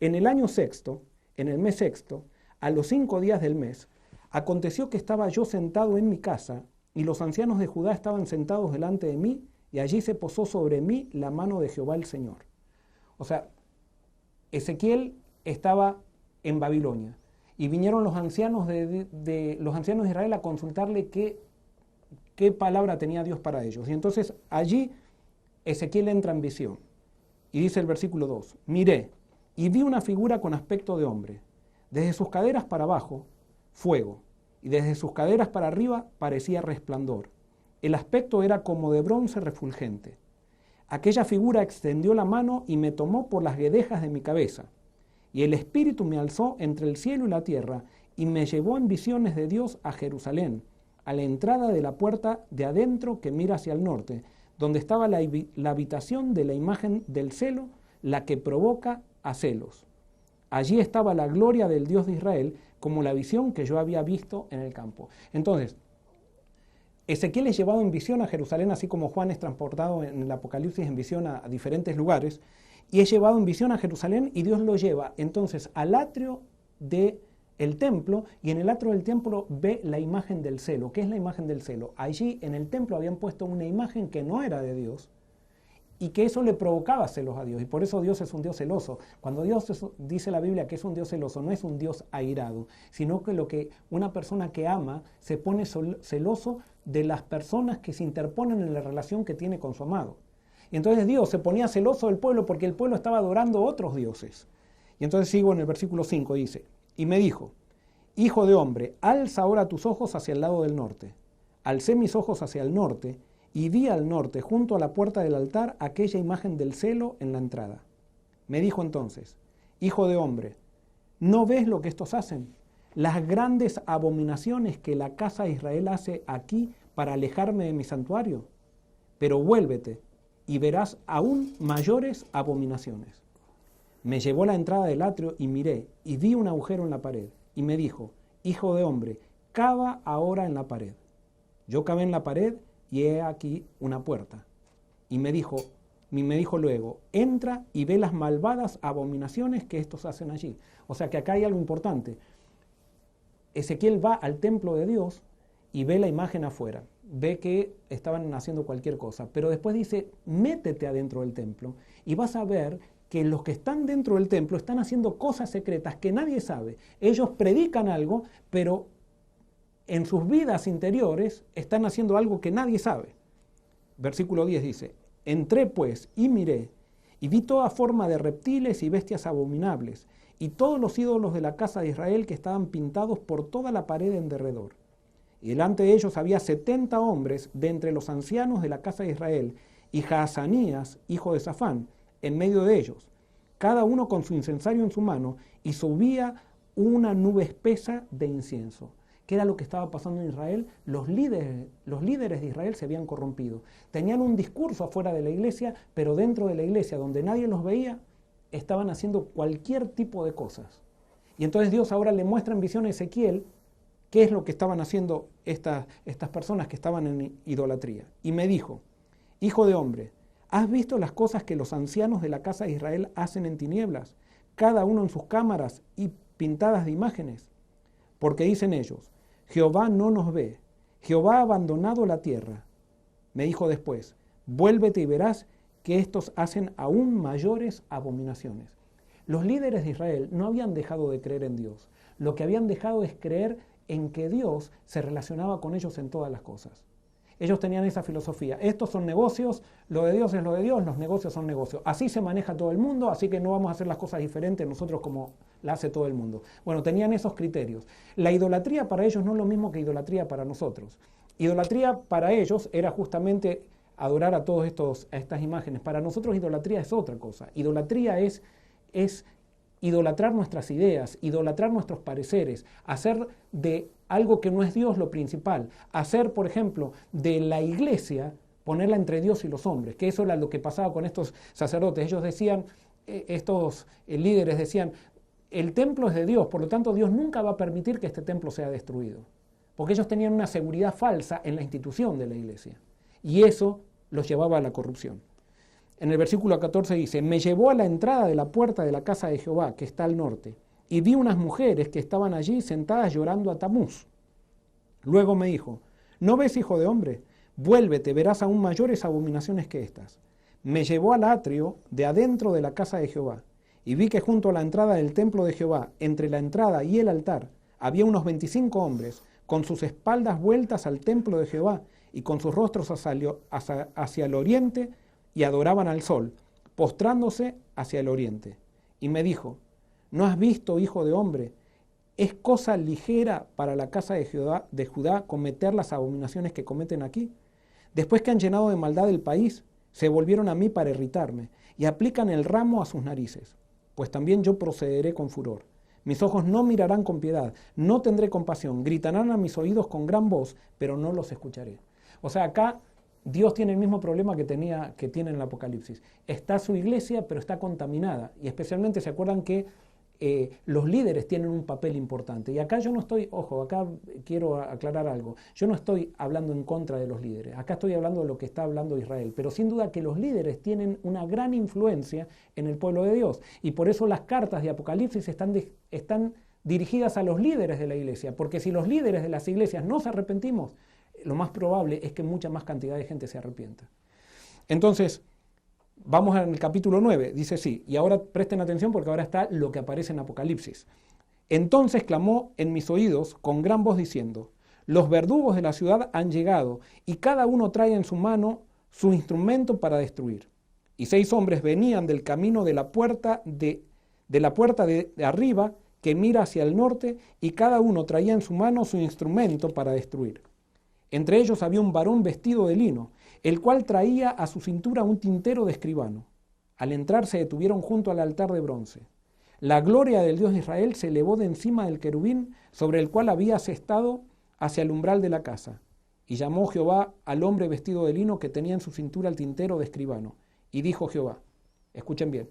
en el año sexto, en el mes sexto, a los 5 días del mes, aconteció que estaba yo sentado en mi casa, y los ancianos de Judá estaban sentados delante de mí, y allí se posó sobre mí la mano de Jehová el Señor. O sea, Ezequiel estaba en Babilonia, y vinieron los ancianos los ancianos de Israel a consultarle qué palabra tenía Dios para ellos. Y entonces allí Ezequiel entra en visión, y dice el versículo 2, miré, y vi una figura con aspecto de hombre, desde sus caderas para abajo, fuego, y desde sus caderas para arriba parecía resplandor. El aspecto era como de bronce refulgente. Aquella figura extendió la mano y me tomó por las guedejas de mi cabeza. Y el Espíritu me alzó entre el cielo y la tierra y me llevó en visiones de Dios a Jerusalén, a la entrada de la puerta de adentro que mira hacia el norte, donde estaba la habitación de la imagen del celo, la que provoca a celos. Allí estaba la gloria del Dios de Israel, como la visión que yo había visto en el campo. Entonces, Ezequiel es llevado en visión a Jerusalén, así como Juan es transportado en el Apocalipsis en visión a diferentes lugares, y es llevado en visión a Jerusalén y Dios lo lleva entonces al atrio del templo, y en el atrio del templo ve la imagen del celo. ¿Qué es la imagen del celo? Allí en el templo habían puesto una imagen que no era de Dios, y que eso le provocaba celos a Dios, y por eso Dios es un Dios celoso. Cuando Dios dice la Biblia que es un Dios celoso, no es un Dios airado, sino que lo que una persona que ama se pone celoso de las personas que se interponen en la relación que tiene con su amado. Y entonces Dios se ponía celoso del pueblo porque el pueblo estaba adorando otros dioses. Y entonces sigo en el versículo 5, dice, y me dijo, hijo de hombre, alza ahora tus ojos hacia el lado del norte. Alcé mis ojos hacia el norte, y vi al norte, junto a la puerta del altar, aquella imagen del celo en la entrada. Me dijo entonces, hijo de hombre, ¿no ves lo que estos hacen? Las grandes abominaciones que la casa de Israel hace aquí para alejarme de mi santuario. Pero vuélvete y verás aún mayores abominaciones. Me llevó a la entrada del atrio y miré, y vi un agujero en la pared. Y me dijo, hijo de hombre, cava ahora en la pared. Yo cavé en la pared, y he aquí una puerta. Y me dijo luego, entra y ve las malvadas abominaciones que estos hacen allí. O sea que acá hay algo importante. Ezequiel va al templo de Dios y ve la imagen afuera. Ve que estaban haciendo cualquier cosa. Pero después dice, métete adentro del templo y vas a ver que los que están dentro del templo están haciendo cosas secretas que nadie sabe. Ellos predican algo, pero en sus vidas interiores están haciendo algo que nadie sabe. Versículo 10 dice, entré pues y miré, y vi toda forma de reptiles y bestias abominables, y todos los ídolos de la casa de Israel que estaban pintados por toda la pared en derredor. Y delante de ellos había 70 hombres de entre los ancianos de la casa de Israel, y Jaazanías, hijo de Safán, en medio de ellos, cada uno con su incensario en su mano, y subía una nube espesa de incienso. ¿Qué era lo que estaba pasando en Israel? Los líderes de Israel se habían corrompido. Tenían un discurso afuera de la iglesia, pero dentro de la iglesia, donde nadie los veía, estaban haciendo cualquier tipo de cosas. Y entonces Dios ahora le muestra en visión a Ezequiel qué es lo que estaban haciendo estas personas que estaban en idolatría. Y me dijo, hijo de hombre, ¿has visto las cosas que los ancianos de la casa de Israel hacen en tinieblas, cada uno en sus cámaras y pintadas de imágenes? Porque dicen ellos, Jehová no nos ve, Jehová ha abandonado la tierra. Me dijo después, vuélvete y verás que estos hacen aún mayores abominaciones. Los líderes de Israel no habían dejado de creer en Dios. Lo que habían dejado es creer en que Dios se relacionaba con ellos en todas las cosas. Ellos tenían esa filosofía. Estos son negocios, lo de Dios es lo de Dios, los negocios son negocios. Así se maneja todo el mundo, así que no vamos a hacer las cosas diferentes nosotros como la hace todo el mundo. Bueno, tenían esos criterios. La idolatría para ellos no es lo mismo que idolatría para nosotros. Idolatría para ellos era justamente adorar a estas imágenes. Para nosotros idolatría es otra cosa. Idolatría es idolatrar nuestras ideas, idolatrar nuestros pareceres, hacer de algo que no es Dios lo principal, hacer, por ejemplo, de la iglesia, ponerla entre Dios y los hombres, que eso era lo que pasaba con estos sacerdotes. Ellos decían, estos líderes decían, el templo es de Dios, por lo tanto Dios nunca va a permitir que este templo sea destruido, porque ellos tenían una seguridad falsa en la institución de la iglesia, y eso los llevaba a la corrupción. En el versículo 14 dice, me llevó a la entrada de la puerta de la casa de Jehová, que está al norte, y vi unas mujeres que estaban allí sentadas llorando a Tamuz. Luego me dijo, ¿no ves, hijo de hombre? Vuélvete, verás aún mayores abominaciones que estas. Me llevó al atrio de adentro de la casa de Jehová, y vi que junto a la entrada del templo de Jehová, entre la entrada y el altar, había unos 25 hombres, con sus espaldas vueltas al templo de Jehová, y con sus rostros hacia el oriente, y adoraban al sol, postrándose hacia el oriente. Y me dijo, ¿no has visto, hijo de hombre? ¿Es cosa ligera para la casa de Judá cometer las abominaciones que cometen aquí? Después que han llenado de maldad el país, Se volvieron a mí para irritarme y aplican el ramo a sus narices. Pues también yo procederé con furor. Mis ojos no mirarán con piedad, no tendré compasión, gritarán a mis oídos con gran voz, pero no los escucharé. O sea, acá Dios tiene el mismo problema que tiene en el Apocalipsis. Está su iglesia, pero está contaminada. Y especialmente se acuerdan que los líderes tienen un papel importante. Y acá yo no estoy, ojo, acá quiero aclarar algo. Yo no estoy hablando en contra de los líderes. Acá estoy hablando de lo que está hablando Israel. Pero sin duda que los líderes tienen una gran influencia en el pueblo de Dios. Y por eso las cartas de Apocalipsis están dirigidas a los líderes de la iglesia. Porque si los líderes de las iglesias no se arrepentimos, lo más probable es que mucha más cantidad de gente se arrepienta. Entonces, vamos al capítulo 9, dice sí, y ahora presten atención porque ahora está lo que aparece en Apocalipsis. Entonces clamó en mis oídos con gran voz diciendo, los verdugos de la ciudad han llegado y cada uno trae en su mano su instrumento para destruir. Y 6 hombres venían del camino de la puerta de arriba que mira hacia el norte y cada uno traía en su mano su instrumento para destruir. Entre ellos había un varón vestido de lino, el cual traía a su cintura un tintero de escribano. Al entrar se detuvieron junto al altar de bronce. La gloria del Dios de Israel se elevó de encima del querubín sobre el cual había asestado hacia el umbral de la casa. Y llamó Jehová al hombre vestido de lino que tenía en su cintura el tintero de escribano. Y dijo Jehová, escuchen bien,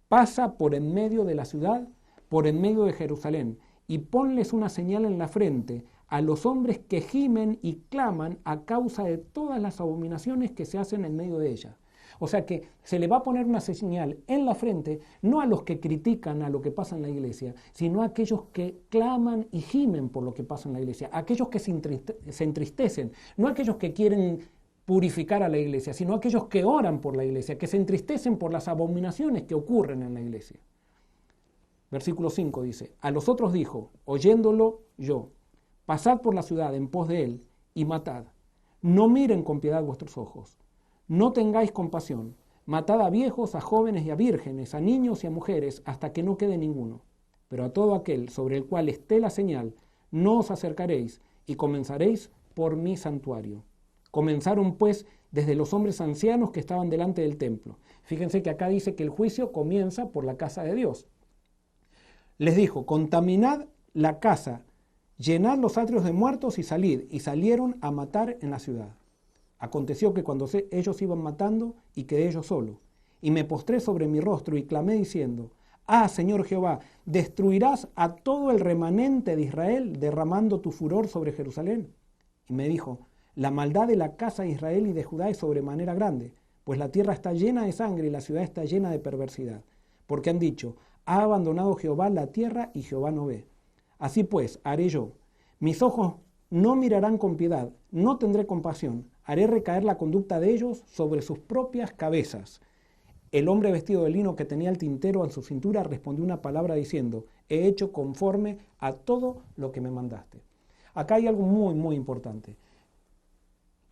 pasa por en medio de la ciudad, por en medio de Jerusalén, y ponles una señal en la frente a los hombres que gimen y claman a causa de todas las abominaciones que se hacen en medio de ella. O sea que se le va a poner una señal en la frente, no a los que critican a lo que pasa en la iglesia, sino a aquellos que claman y gimen por lo que pasa en la iglesia, a aquellos que se entristecen, no a aquellos que quieren purificar a la iglesia, sino a aquellos que oran por la iglesia, que se entristecen por las abominaciones que ocurren en la iglesia. Versículo 5 dice, a los otros dijo, oyéndolo yo, pasad por la ciudad en pos de él y matad. No miren con piedad vuestros ojos. No tengáis compasión. Matad a viejos, a jóvenes y a vírgenes, a niños y a mujeres, hasta que no quede ninguno. Pero a todo aquel sobre el cual esté la señal, no os acercaréis y comenzaréis por mi santuario. Comenzaron pues desde los hombres ancianos que estaban delante del templo. Fíjense que acá dice que el juicio comienza por la casa de Dios. Les dijo, contaminad la casa, llenad los atrios de muertos y salid. Y salieron a matar en la ciudad. Aconteció que cuando ellos iban matando, y quedé yo solo. Y me postré sobre mi rostro y clamé diciendo, ah, Señor Jehová, ¿destruirás a todo el remanente de Israel, derramando tu furor sobre Jerusalén? Y me dijo, la maldad de la casa de Israel y de Judá es sobremanera grande, pues la tierra está llena de sangre y la ciudad está llena de perversidad. Porque han dicho, ha abandonado Jehová la tierra y Jehová no ve. Así pues, haré yo. Mis ojos no mirarán con piedad, no tendré compasión. Haré recaer la conducta de ellos sobre sus propias cabezas. El hombre vestido de lino que tenía el tintero en su cintura respondió una palabra diciendo, he hecho conforme a todo lo que me mandaste. Acá hay algo muy, muy importante.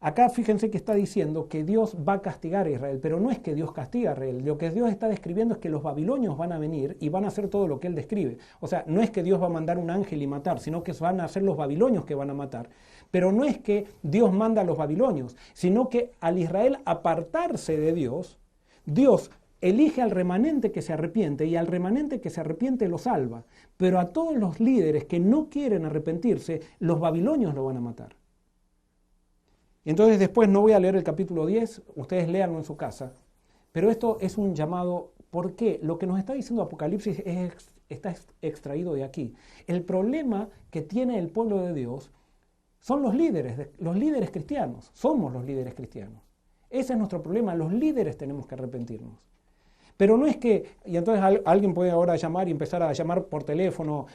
Acá fíjense que está diciendo que Dios va a castigar a Israel, pero no es que Dios castiga a Israel. Lo que Dios está describiendo es que los babilonios van a venir y van a hacer todo lo que Él describe. O sea, no es que Dios va a mandar un ángel y matar, sino que van a ser los babilonios que van a matar. Pero no es que Dios manda a los babilonios, sino que al Israel apartarse de Dios, Dios elige al remanente que se arrepiente y al remanente que se arrepiente lo salva. Pero a todos los líderes que no quieren arrepentirse, los babilonios lo van a matar. Entonces después no voy a leer el capítulo 10, ustedes léanlo en su casa, pero esto es un llamado, ¿por qué? Lo que nos está diciendo Apocalipsis está extraído de aquí. El problema que tiene el pueblo de Dios son los líderes cristianos, somos los líderes cristianos. Ese es nuestro problema, los líderes tenemos que arrepentirnos. Pero no es que, y entonces alguien puede ahora llamar y empezar a llamar por teléfono,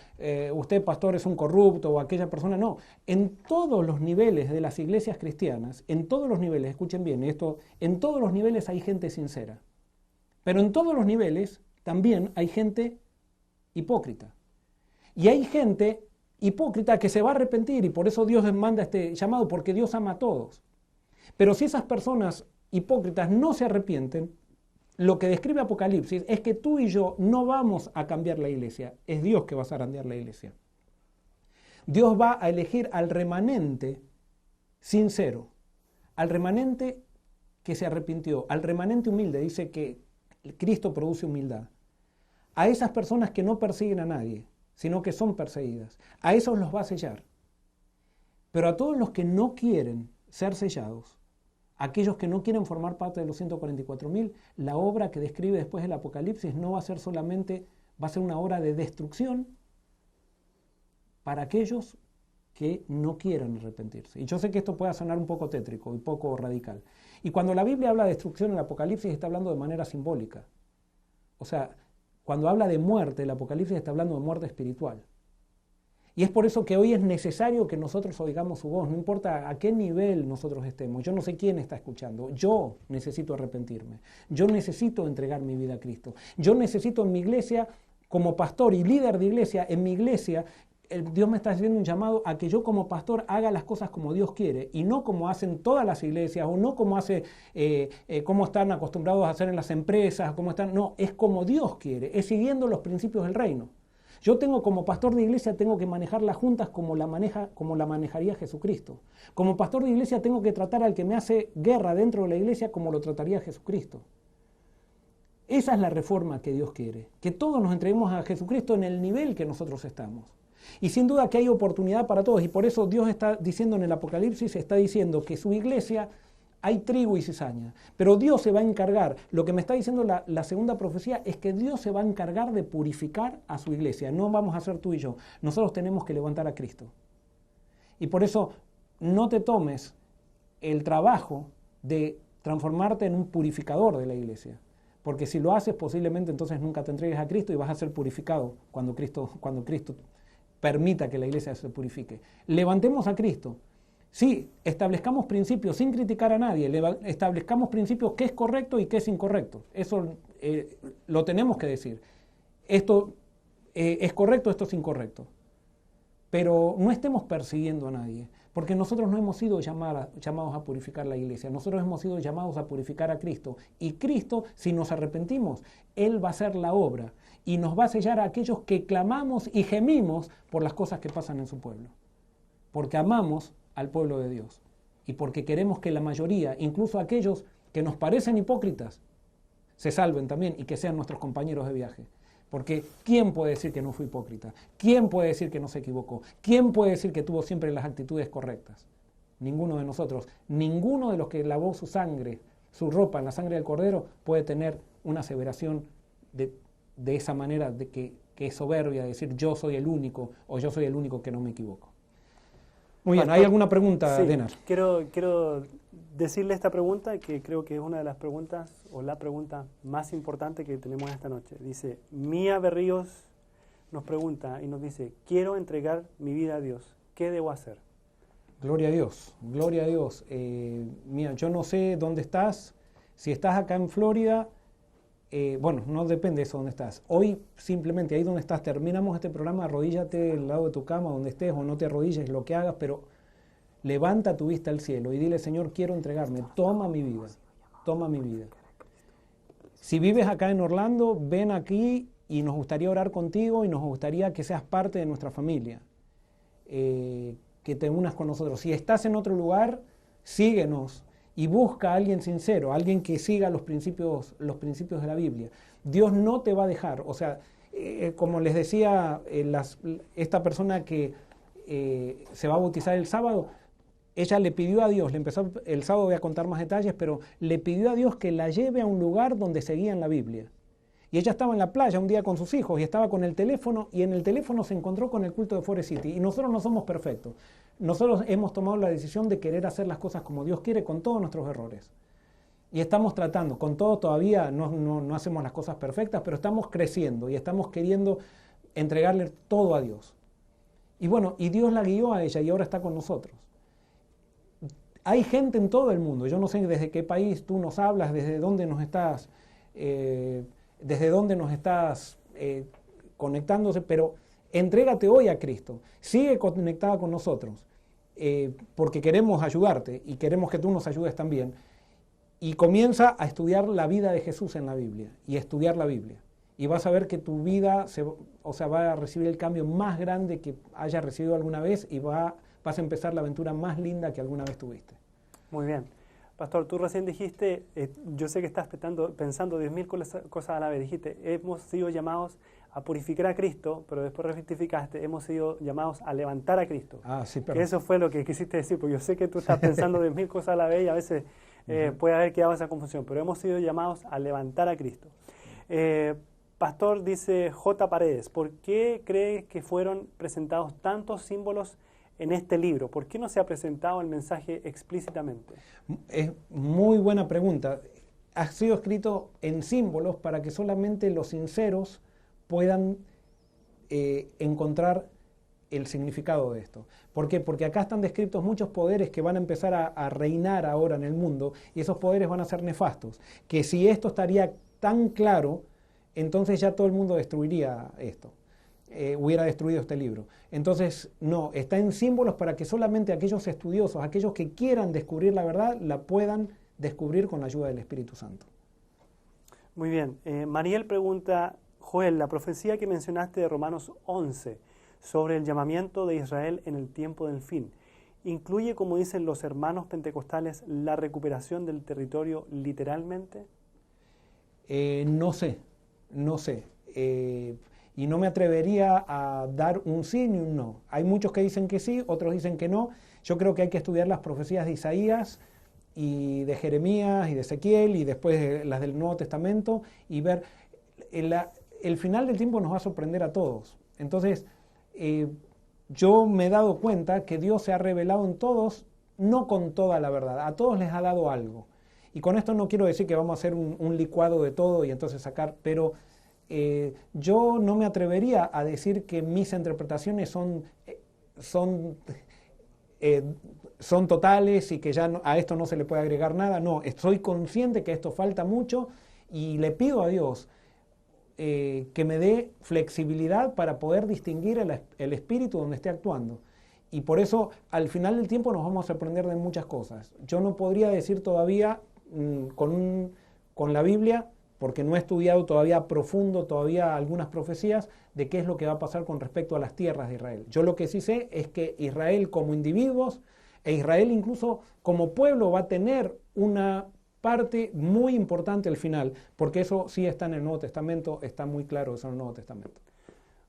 usted pastor es un corrupto o aquella persona, no. En todos los niveles de las iglesias cristianas, en todos los niveles, escuchen bien esto, en todos los niveles hay gente sincera. Pero en todos los niveles también hay gente hipócrita. Y hay gente hipócrita que se va a arrepentir y por eso Dios les manda este llamado, porque Dios ama a todos. Pero si esas personas hipócritas no se arrepienten, lo que describe Apocalipsis es que tú y yo no vamos a cambiar la iglesia, es Dios que va a zarandear la iglesia. Dios va a elegir al remanente sincero, al remanente que se arrepintió, al remanente humilde, dice que Cristo produce humildad. A esas personas que no persiguen a nadie, sino que son perseguidas, a esos los va a sellar. Pero a todos los que no quieren ser sellados, aquellos que no quieren formar parte de los 144.000, la obra que describe después el Apocalipsis no va a ser solamente, va a ser una obra de destrucción para aquellos que no quieran arrepentirse. Y yo sé que esto puede sonar un poco tétrico y poco radical. Y cuando la Biblia habla de destrucción en el Apocalipsis está hablando de manera simbólica. O sea, cuando habla de muerte, el Apocalipsis está hablando de muerte espiritual. Y es por eso que hoy es necesario que nosotros oigamos su voz, no importa a qué nivel nosotros estemos. Yo no sé quién está escuchando, yo necesito arrepentirme, yo necesito entregar mi vida a Cristo. Yo necesito en mi iglesia, como pastor y líder de iglesia, en mi iglesia, Dios me está haciendo un llamado a que yo como pastor haga las cosas como Dios quiere y no como hacen todas las iglesias o no como como están acostumbrados a hacer en las empresas, no, es como Dios quiere, es siguiendo los principios del reino. Yo tengo como pastor de iglesia, tengo que manejar las juntas como la manejaría Jesucristo. Como pastor de iglesia tengo que tratar al que me hace guerra dentro de la iglesia como lo trataría Jesucristo. Esa es la reforma que Dios quiere, que todos nos entreguemos a Jesucristo en el nivel que nosotros estamos. Y sin duda que hay oportunidad para todos, y por eso Dios está diciendo en el Apocalipsis, está diciendo que su iglesia hay trigo y cizaña, pero Dios se va a encargar, lo que me está diciendo la segunda profecía es que Dios se va a encargar de purificar a su iglesia, no vamos a ser tú y yo, nosotros tenemos que levantar a Cristo. Y por eso no te tomes el trabajo de transformarte en un purificador de la iglesia, porque si lo haces posiblemente entonces nunca te entregues a Cristo y vas a ser purificado cuando Cristo permita que la iglesia se purifique. Levantemos a Cristo. Sí, establezcamos principios sin criticar a nadie, establezcamos principios qué es correcto y qué es incorrecto. Eso lo tenemos que decir. Esto es correcto, esto es incorrecto. Pero no estemos persiguiendo a nadie, porque nosotros no hemos sido llamados a purificar la iglesia, nosotros hemos sido llamados a purificar a Cristo. Y Cristo, si nos arrepentimos, Él va a hacer la obra y nos va a sellar a aquellos que clamamos y gemimos por las cosas que pasan en su pueblo. Porque amamos al pueblo de Dios y porque queremos que la mayoría, incluso aquellos que nos parecen hipócritas, se salven también y que sean nuestros compañeros de viaje. Porque ¿quién puede decir que no fue hipócrita? ¿Quién puede decir que no se equivocó? ¿Quién puede decir que tuvo siempre las actitudes correctas? Ninguno de nosotros, ninguno de los que lavó su sangre, su ropa en la sangre del Cordero puede tener una aseveración de esa manera de que es soberbia, de decir yo soy el único o yo soy el único que no me equivoco. Muy bien, ¿hay alguna pregunta, sí, Denar? Quiero decirle esta pregunta que creo que es una de las preguntas o la pregunta más importante que tenemos esta noche. Dice, Mía Berríos nos pregunta y nos dice, quiero entregar mi vida a Dios, ¿qué debo hacer? Gloria a Dios, gloria a Dios. Mira, yo no sé dónde estás, si estás acá en Florida, bueno, no depende de eso dónde estás. Hoy simplemente ahí donde estás, terminamos este programa, arrodíllate al lado de tu cama donde estés o no te arrodilles, lo que hagas, pero levanta tu vista al cielo y dile, Señor, quiero entregarme, toma mi vida, toma mi vida. Si vives acá en Orlando, ven aquí y nos gustaría orar contigo y nos gustaría que seas parte de nuestra familia, que te unas con nosotros. Si estás en otro lugar, síguenos. Y busca a alguien sincero, alguien que siga los principios de la Biblia. Dios no te va a dejar. O sea, como les decía, esta persona que se va a bautizar el sábado, ella le pidió a Dios, el sábado voy a contar más detalles, pero le pidió a Dios que la lleve a un lugar donde seguían la Biblia. Y ella estaba en la playa un día con sus hijos y estaba con el teléfono y en el teléfono se encontró con el culto de Forest City. Y nosotros no somos perfectos. Nosotros hemos tomado la decisión de querer hacer las cosas como Dios quiere con todos nuestros errores. Y estamos tratando, con todo todavía no hacemos las cosas perfectas, pero estamos creciendo y estamos queriendo entregarle todo a Dios. Y bueno, y Dios la guió a ella y ahora está con nosotros. Hay gente en todo el mundo, yo no sé desde qué país tú nos hablas, desde dónde nos estás conectándose, pero entrégate hoy a Cristo, sigue conectada con nosotros, porque queremos ayudarte y queremos que tú nos ayudes también. Y comienza a estudiar la vida de Jesús en la Biblia y estudiar la Biblia. Y vas a ver que tu vida va a recibir el cambio más grande que hayas recibido alguna vez y vas a empezar la aventura más linda que alguna vez tuviste. Muy bien. Pastor, tú recién dijiste, yo sé que estás pensando 10.000 cosas a la vez, dijiste, hemos sido llamados a purificar a Cristo, pero después rectificaste, hemos sido llamados a levantar a Cristo. Ah, sí, Que eso fue lo que quisiste decir, porque yo sé que tú estás pensando 10.000 cosas a la vez y a veces puede haber quedado esa confusión, pero hemos sido llamados a levantar a Cristo. Pastor, dice J. Paredes, ¿por qué crees que fueron presentados tantos símbolos en este libro? ¿Por qué no se ha presentado el mensaje explícitamente? Es muy buena pregunta. Ha sido escrito en símbolos para que solamente los sinceros puedan encontrar el significado de esto. ¿Por qué? Porque acá están descritos muchos poderes que van a empezar a reinar ahora en el mundo y esos poderes van a ser nefastos. Que si esto estaría tan claro, entonces ya todo el mundo destruiría esto. Hubiera destruido este libro. Entonces, no, está en símbolos para que solamente aquellos estudiosos, aquellos que quieran descubrir la verdad, la puedan descubrir con la ayuda del Espíritu Santo. Muy bien. Mariel pregunta, Joel, la profecía que mencionaste de Romanos 11 sobre el llamamiento de Israel en el tiempo del fin, ¿incluye, como dicen los hermanos pentecostales, la recuperación del territorio literalmente? No sé. Y no me atrevería a dar un sí ni un no. Hay muchos que dicen que sí, otros dicen que no. Yo creo que hay que estudiar las profecías de Isaías y de Jeremías y de Ezequiel y después las del Nuevo Testamento y ver, el final del tiempo nos va a sorprender a todos. Entonces, yo me he dado cuenta que Dios se ha revelado en todos, no con toda la verdad, a todos les ha dado algo. Y con esto no quiero decir que vamos a hacer un licuado de todo y entonces sacar, pero yo no me atrevería a decir que mis interpretaciones son totales y que ya a esto no se le puede agregar nada. No, estoy consciente que esto falta mucho y le pido a Dios que me dé flexibilidad para poder distinguir el espíritu donde esté actuando. Y por eso al final del tiempo nos vamos a sorprender de muchas cosas. Yo no podría decir todavía con la Biblia, porque no he estudiado todavía profundo todavía algunas profecías de qué es lo que va a pasar con respecto a las tierras de Israel. Yo lo que sí sé es que Israel como individuos e Israel incluso como pueblo va a tener una parte muy importante al final, porque eso sí está en el Nuevo Testamento, está muy claro eso en el Nuevo Testamento.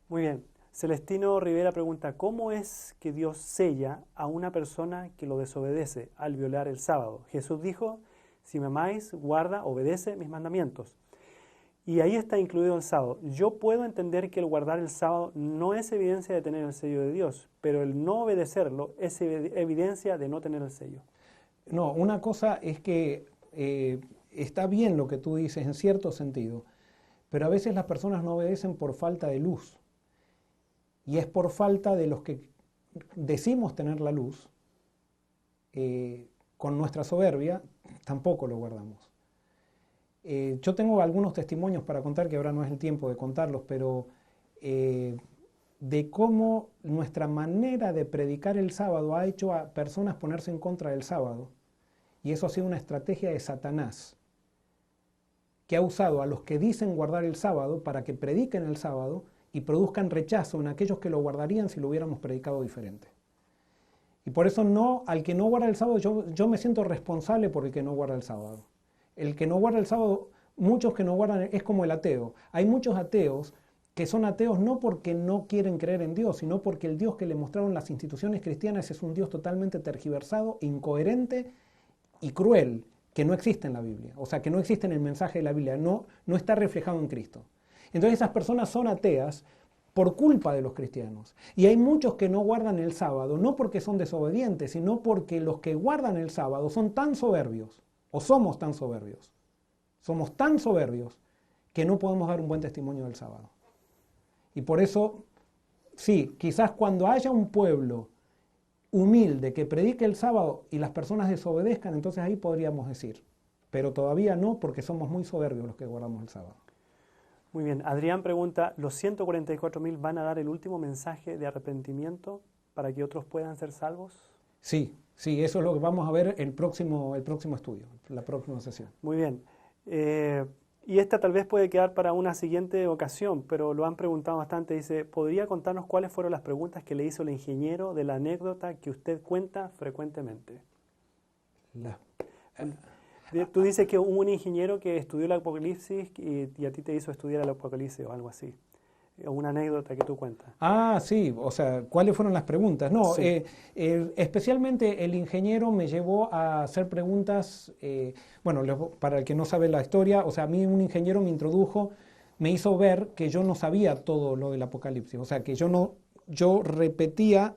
Muy bien. Celestino Rivera pregunta, ¿cómo es que Dios sella a una persona que lo desobedece al violar el sábado? Jesús dijo, si me amáis, guarda, obedece mis mandamientos. Y ahí está incluido el sábado. Yo puedo entender que el guardar el sábado no es evidencia de tener el sello de Dios, pero el no obedecerlo es evidencia de no tener el sello. No, una cosa es que está bien lo que tú dices en cierto sentido, pero a veces las personas no obedecen por falta de luz. Y es por falta de los que decimos tener la luz, con nuestra soberbia, tampoco lo guardamos. Yo tengo algunos testimonios para contar, que ahora no es el tiempo de contarlos, pero de cómo nuestra manera de predicar el sábado ha hecho a personas ponerse en contra del sábado. Y eso ha sido una estrategia de Satanás, que ha usado a los que dicen guardar el sábado para que prediquen el sábado y produzcan rechazo en aquellos que lo guardarían si lo hubiéramos predicado diferente. Y por eso al que no guarda el sábado, yo me siento responsable por el que no guarda el sábado. El que no guarda el sábado, muchos que no guardan, es como el ateo. Hay muchos ateos que son ateos no porque no quieren creer en Dios, sino porque el Dios que le mostraron las instituciones cristianas es un Dios totalmente tergiversado, incoherente y cruel, que no existe en la Biblia. O sea, que no existe en el mensaje de la Biblia, no está reflejado en Cristo. Entonces esas personas son ateas por culpa de los cristianos. Y hay muchos que no guardan el sábado, no porque son desobedientes, sino porque los que guardan el sábado son tan soberbios, o somos tan soberbios que no podemos dar un buen testimonio del sábado. Y por eso, sí, quizás cuando haya un pueblo humilde que predique el sábado y las personas desobedezcan, entonces ahí podríamos decir, pero todavía no, porque somos muy soberbios los que guardamos el sábado. Muy bien, Adrián pregunta, ¿los 144.000 van a dar el último mensaje de arrepentimiento para que otros puedan ser salvos? Sí, eso es lo que vamos a ver el próximo estudio, la próxima sesión. Muy bien. Y esta tal vez puede quedar para una siguiente ocasión, pero lo han preguntado bastante. Dice, ¿podría contarnos cuáles fueron las preguntas que le hizo el ingeniero de la anécdota que usted cuenta frecuentemente? Tú dices que hubo un ingeniero que estudió el Apocalipsis y a ti te hizo estudiar el Apocalipsis o algo así. Una anécdota que tú cuentas. Ah, sí, o sea, ¿cuáles fueron las preguntas? No, Sí. especialmente el ingeniero me llevó a hacer preguntas, bueno, para el que no sabe la historia, o sea, a mí un ingeniero me introdujo, me hizo ver que yo no sabía todo lo del Apocalipsis, o sea, que yo repetía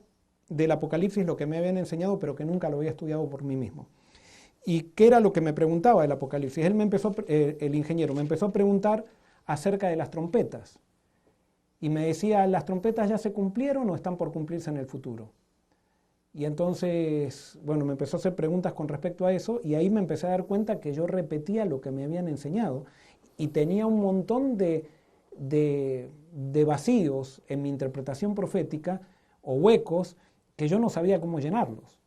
del Apocalipsis lo que me habían enseñado, pero que nunca lo había estudiado por mí mismo. ¿Y qué era lo que me preguntaba el Apocalipsis? El ingeniero me empezó a preguntar acerca de las trompetas. Y me decía, ¿las trompetas ya se cumplieron o están por cumplirse en el futuro? Y entonces, bueno, me empezó a hacer preguntas con respecto a eso y ahí me empecé a dar cuenta que yo repetía lo que me habían enseñado y tenía un montón de vacíos en mi interpretación profética o huecos que yo no sabía cómo llenarlos.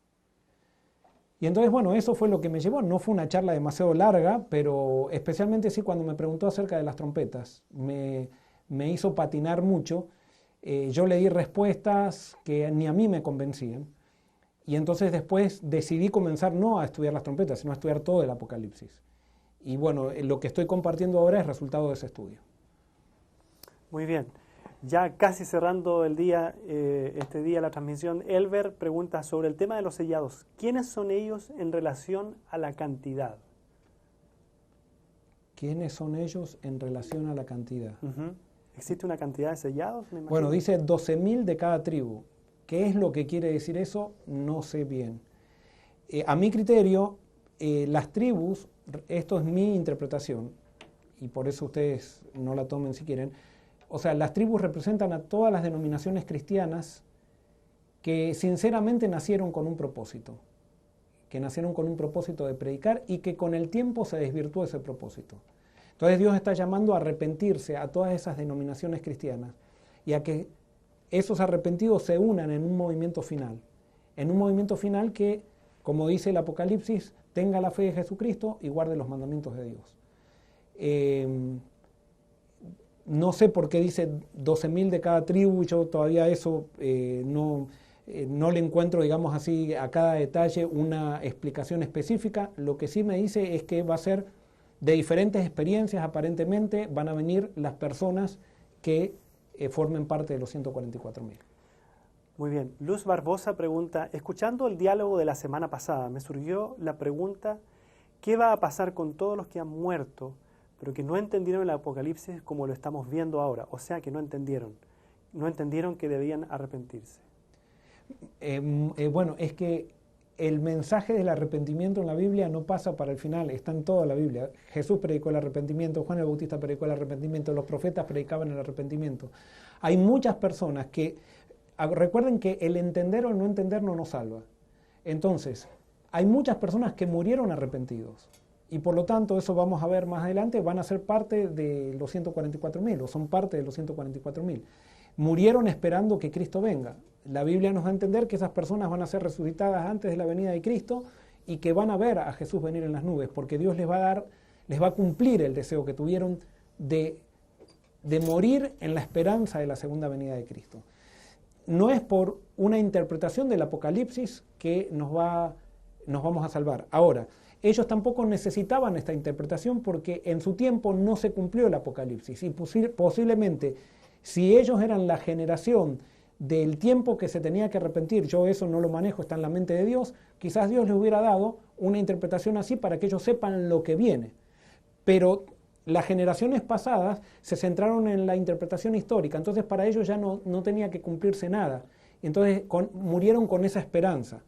Y entonces, bueno, eso fue lo que me llevó. No fue una charla demasiado larga, pero especialmente sí cuando me preguntó acerca de las trompetas. Me hizo patinar mucho. Yo le di respuestas que ni a mí me convencían. Y entonces después decidí comenzar no a estudiar las trompetas, sino a estudiar todo el Apocalipsis. Y bueno, lo que estoy compartiendo ahora es resultado de ese estudio. Muy bien. Ya casi cerrando el día, este día la transmisión, Elber pregunta sobre el tema de los sellados. ¿Quiénes son ellos en relación a la cantidad? ¿Quiénes son ellos en relación a la cantidad? ¿Existe una cantidad de sellados? Bueno, dice 12.000 de cada tribu. ¿Qué es lo que quiere decir eso? No sé bien. A mi criterio, las tribus, esto es mi interpretación, y por eso ustedes no la tomen si quieren, o sea, las tribus representan a todas las denominaciones cristianas que sinceramente nacieron con un propósito, de predicar y que con el tiempo se desvirtuó ese propósito. Entonces Dios está llamando a arrepentirse a todas esas denominaciones cristianas y a que esos arrepentidos se unan en un movimiento final que, como dice el Apocalipsis, tenga la fe de Jesucristo y guarde los mandamientos de Dios. No sé por qué dice 12.000 de cada tribu, yo todavía eso no le encuentro, digamos así, a cada detalle una explicación específica. Lo que sí me dice es que va a ser de diferentes experiencias, aparentemente van a venir las personas que formen parte de los 144.000. Muy bien. Luz Barbosa pregunta, escuchando el diálogo de la semana pasada, me surgió la pregunta, ¿qué va a pasar con todos los que han muerto, pero que no entendieron el Apocalipsis como lo estamos viendo ahora? O sea, que no entendieron que debían arrepentirse. Bueno, es que el mensaje del arrepentimiento en la Biblia no pasa para el final, está en toda la Biblia. Jesús predicó el arrepentimiento, Juan el Bautista predicó el arrepentimiento, los profetas predicaban el arrepentimiento. Hay muchas personas que, recuerden que el entender o el no entender no nos salva. Entonces, hay muchas personas que murieron arrepentidos. Y por lo tanto, eso vamos a ver más adelante, van a ser parte de los 144.000, o son parte de los 144.000. Murieron esperando que Cristo venga. La Biblia nos da a entender que esas personas van a ser resucitadas antes de la venida de Cristo y que van a ver a Jesús venir en las nubes, porque Dios les va a cumplir el deseo que tuvieron de morir en la esperanza de la segunda venida de Cristo. No es por una interpretación del Apocalipsis que nos vamos a salvar. Ahora, ellos tampoco necesitaban esta interpretación porque en su tiempo no se cumplió el Apocalipsis y posiblemente si ellos eran la generación del tiempo que se tenía que arrepentir, yo eso no lo manejo, está en la mente de Dios, quizás Dios les hubiera dado una interpretación así para que ellos sepan lo que viene. Pero las generaciones pasadas se centraron en la interpretación histórica, entonces para ellos ya no tenía que cumplirse nada. Entonces murieron con esa esperanza.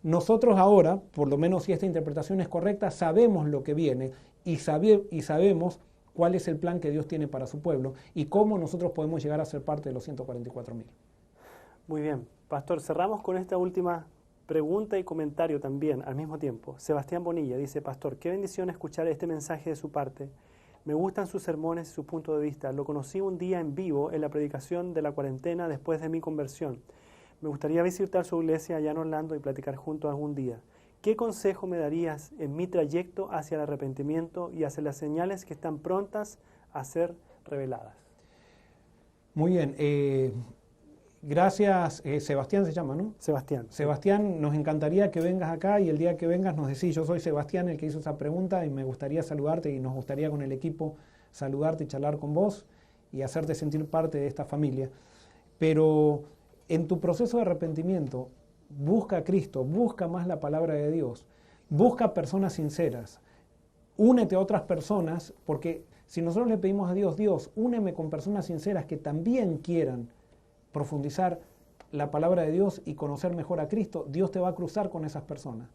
Nosotros ahora, por lo menos si esta interpretación es correcta, sabemos lo que viene y sabemos cuál es el plan que Dios tiene para su pueblo y cómo nosotros podemos llegar a ser parte de los 144.000. Muy bien. Pastor, cerramos con esta última pregunta y comentario también al mismo tiempo. Sebastián Bonilla dice, Pastor, qué bendición escuchar este mensaje de su parte. Me gustan sus sermones y su punto de vista. Lo conocí un día en vivo en la predicación de la cuarentena después de mi conversión. Me gustaría visitar su iglesia allá en Orlando y platicar juntos algún día. ¿Qué consejo me darías en mi trayecto hacia el arrepentimiento y hacia las señales que están prontas a ser reveladas? Muy bien. Gracias, Sebastián se llama, ¿no? Sebastián. Sebastián, nos encantaría que vengas acá y el día que vengas nos decís, yo soy Sebastián el que hizo esa pregunta y me gustaría saludarte y nos gustaría con el equipo saludarte y charlar con vos y hacerte sentir parte de esta familia. Pero en tu proceso de arrepentimiento, busca a Cristo, busca más la palabra de Dios, busca personas sinceras, únete a otras personas, porque si nosotros le pedimos a Dios, Dios, úneme con personas sinceras que también quieran profundizar la palabra de Dios y conocer mejor a Cristo, Dios te va a cruzar con esas personas.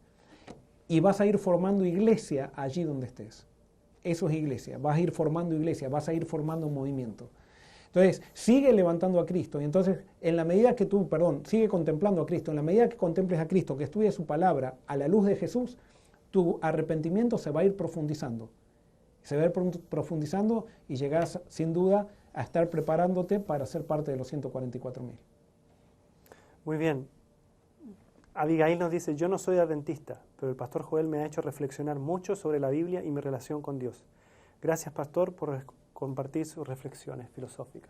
Y vas a ir formando iglesia allí donde estés. Eso es iglesia, vas a ir formando iglesia, vas a ir formando movimiento. Entonces, sigue levantando a Cristo y entonces, en la medida que tú, sigue contemplando a Cristo, en la medida que contemples a Cristo, que estudies su palabra a la luz de Jesús, tu arrepentimiento se va a ir profundizando. Se va a ir profundizando y llegas sin duda a estar preparándote para ser parte de los 144.000. Muy bien. Abigail nos dice, yo no soy adventista, pero el pastor Joel me ha hecho reflexionar mucho sobre la Biblia y mi relación con Dios. Gracias, pastor, por compartir sus reflexiones filosóficas.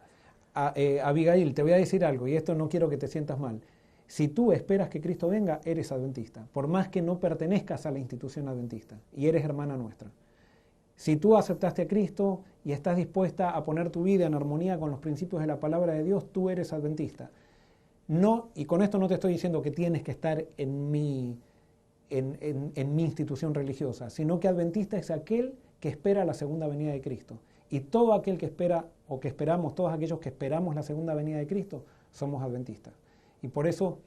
Abigail, te voy a decir algo, y esto no quiero que te sientas mal. Si tú esperas que Cristo venga, eres adventista, por más que no pertenezcas a la institución adventista, y eres hermana nuestra. Si tú aceptaste a Cristo y estás dispuesta a poner tu vida en armonía con los principios de la palabra de Dios, tú eres adventista. No, y con esto no te estoy diciendo que tienes que estar en mi institución religiosa, sino que adventista es aquel que espera la segunda venida de Cristo. Y todo aquel que espera, o que esperamos, todos aquellos que esperamos la segunda venida de Cristo, somos adventistas. Y por eso,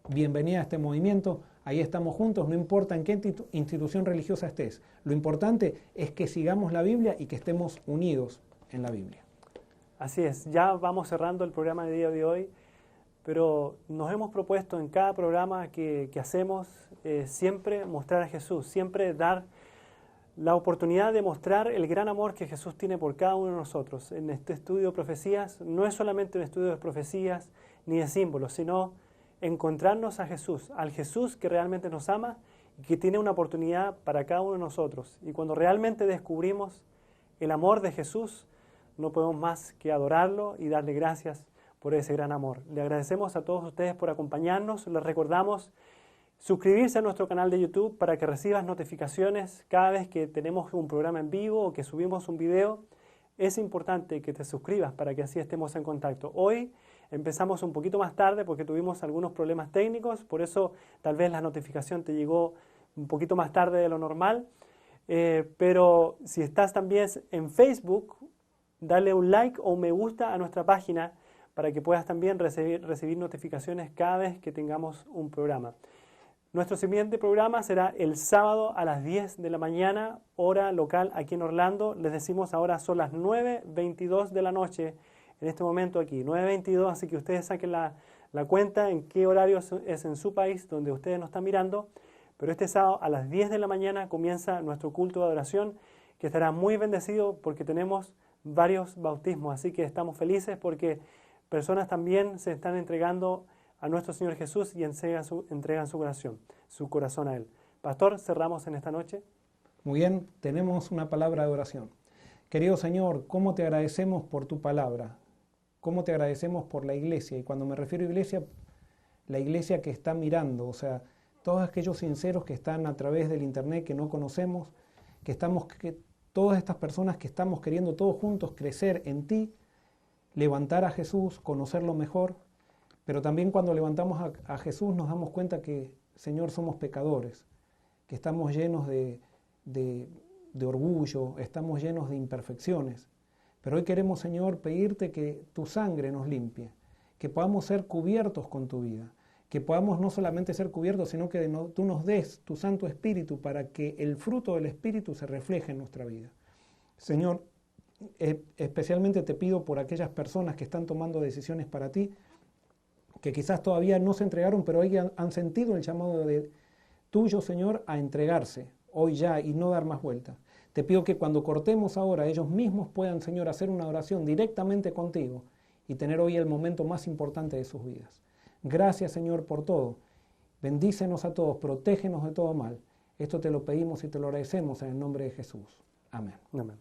bienvenida a este movimiento, ahí estamos juntos, no importa en qué institución religiosa estés. Lo importante es que sigamos la Biblia y que estemos unidos en la Biblia. Así es, ya vamos cerrando el programa de día de hoy, pero nos hemos propuesto en cada programa que hacemos siempre mostrar a Jesús, siempre dar la oportunidad de mostrar el gran amor que Jesús tiene por cada uno de nosotros. En este estudio de profecías no es solamente un estudio de profecías ni de símbolos, sino encontrarnos a Jesús, al Jesús que realmente nos ama y que tiene una oportunidad para cada uno de nosotros. Y cuando realmente descubrimos el amor de Jesús, no podemos más que adorarlo y darle gracias por ese gran amor. Le agradecemos a todos ustedes por acompañarnos. Les recordamos suscribirse a nuestro canal de YouTube para que recibas notificaciones cada vez que tenemos un programa en vivo o que subimos un video. Es importante que te suscribas para que así estemos en contacto. Hoy empezamos un poquito más tarde porque tuvimos algunos problemas técnicos, por eso tal vez la notificación te llegó un poquito más tarde de lo normal. Pero si estás también en Facebook, dale un like o un me gusta a nuestra página para que puedas también recibir notificaciones cada vez que tengamos un programa. Nuestro siguiente programa será el sábado a las 10 de la mañana, hora local aquí en Orlando. Les decimos ahora son las 9:22 de la noche en este momento aquí, 9:22, así que ustedes saquen la cuenta en qué horario es en su país donde ustedes nos están mirando. Pero este sábado a las 10 de la mañana comienza nuestro culto de adoración, que estará muy bendecido porque tenemos varios bautismos, así que estamos felices porque personas también se están entregando a nuestro Señor Jesús y entregan su corazón a Él. Pastor, cerramos en esta noche. Muy bien, tenemos una palabra de oración. Querido Señor, ¿cómo te agradecemos por tu palabra? ¿Cómo te agradecemos por la iglesia? Y cuando me refiero a iglesia, la iglesia que está mirando, o sea, todos aquellos sinceros que están a través del internet que no conocemos, todas estas personas que estamos queriendo todos juntos crecer en ti, levantar a Jesús, conocerlo mejor, pero también cuando levantamos a Jesús nos damos cuenta que, Señor, somos pecadores, que estamos llenos de orgullo, estamos llenos de imperfecciones. Pero hoy queremos, Señor, pedirte que tu sangre nos limpie, que podamos ser cubiertos con tu vida, que podamos no solamente ser cubiertos, sino que tú nos des tu Santo Espíritu para que el fruto del Espíritu se refleje en nuestra vida. Señor, especialmente te pido por aquellas personas que están tomando decisiones para ti, que quizás todavía no se entregaron, pero hoy han sentido el llamado tuyo, Señor, a entregarse hoy ya y no dar más vueltas. Te pido que cuando cortemos ahora, ellos mismos puedan, Señor, hacer una oración directamente contigo y tener hoy el momento más importante de sus vidas. Gracias, Señor, por todo. Bendícenos a todos, protégenos de todo mal. Esto te lo pedimos y te lo agradecemos en el nombre de Jesús. Amén. Amén.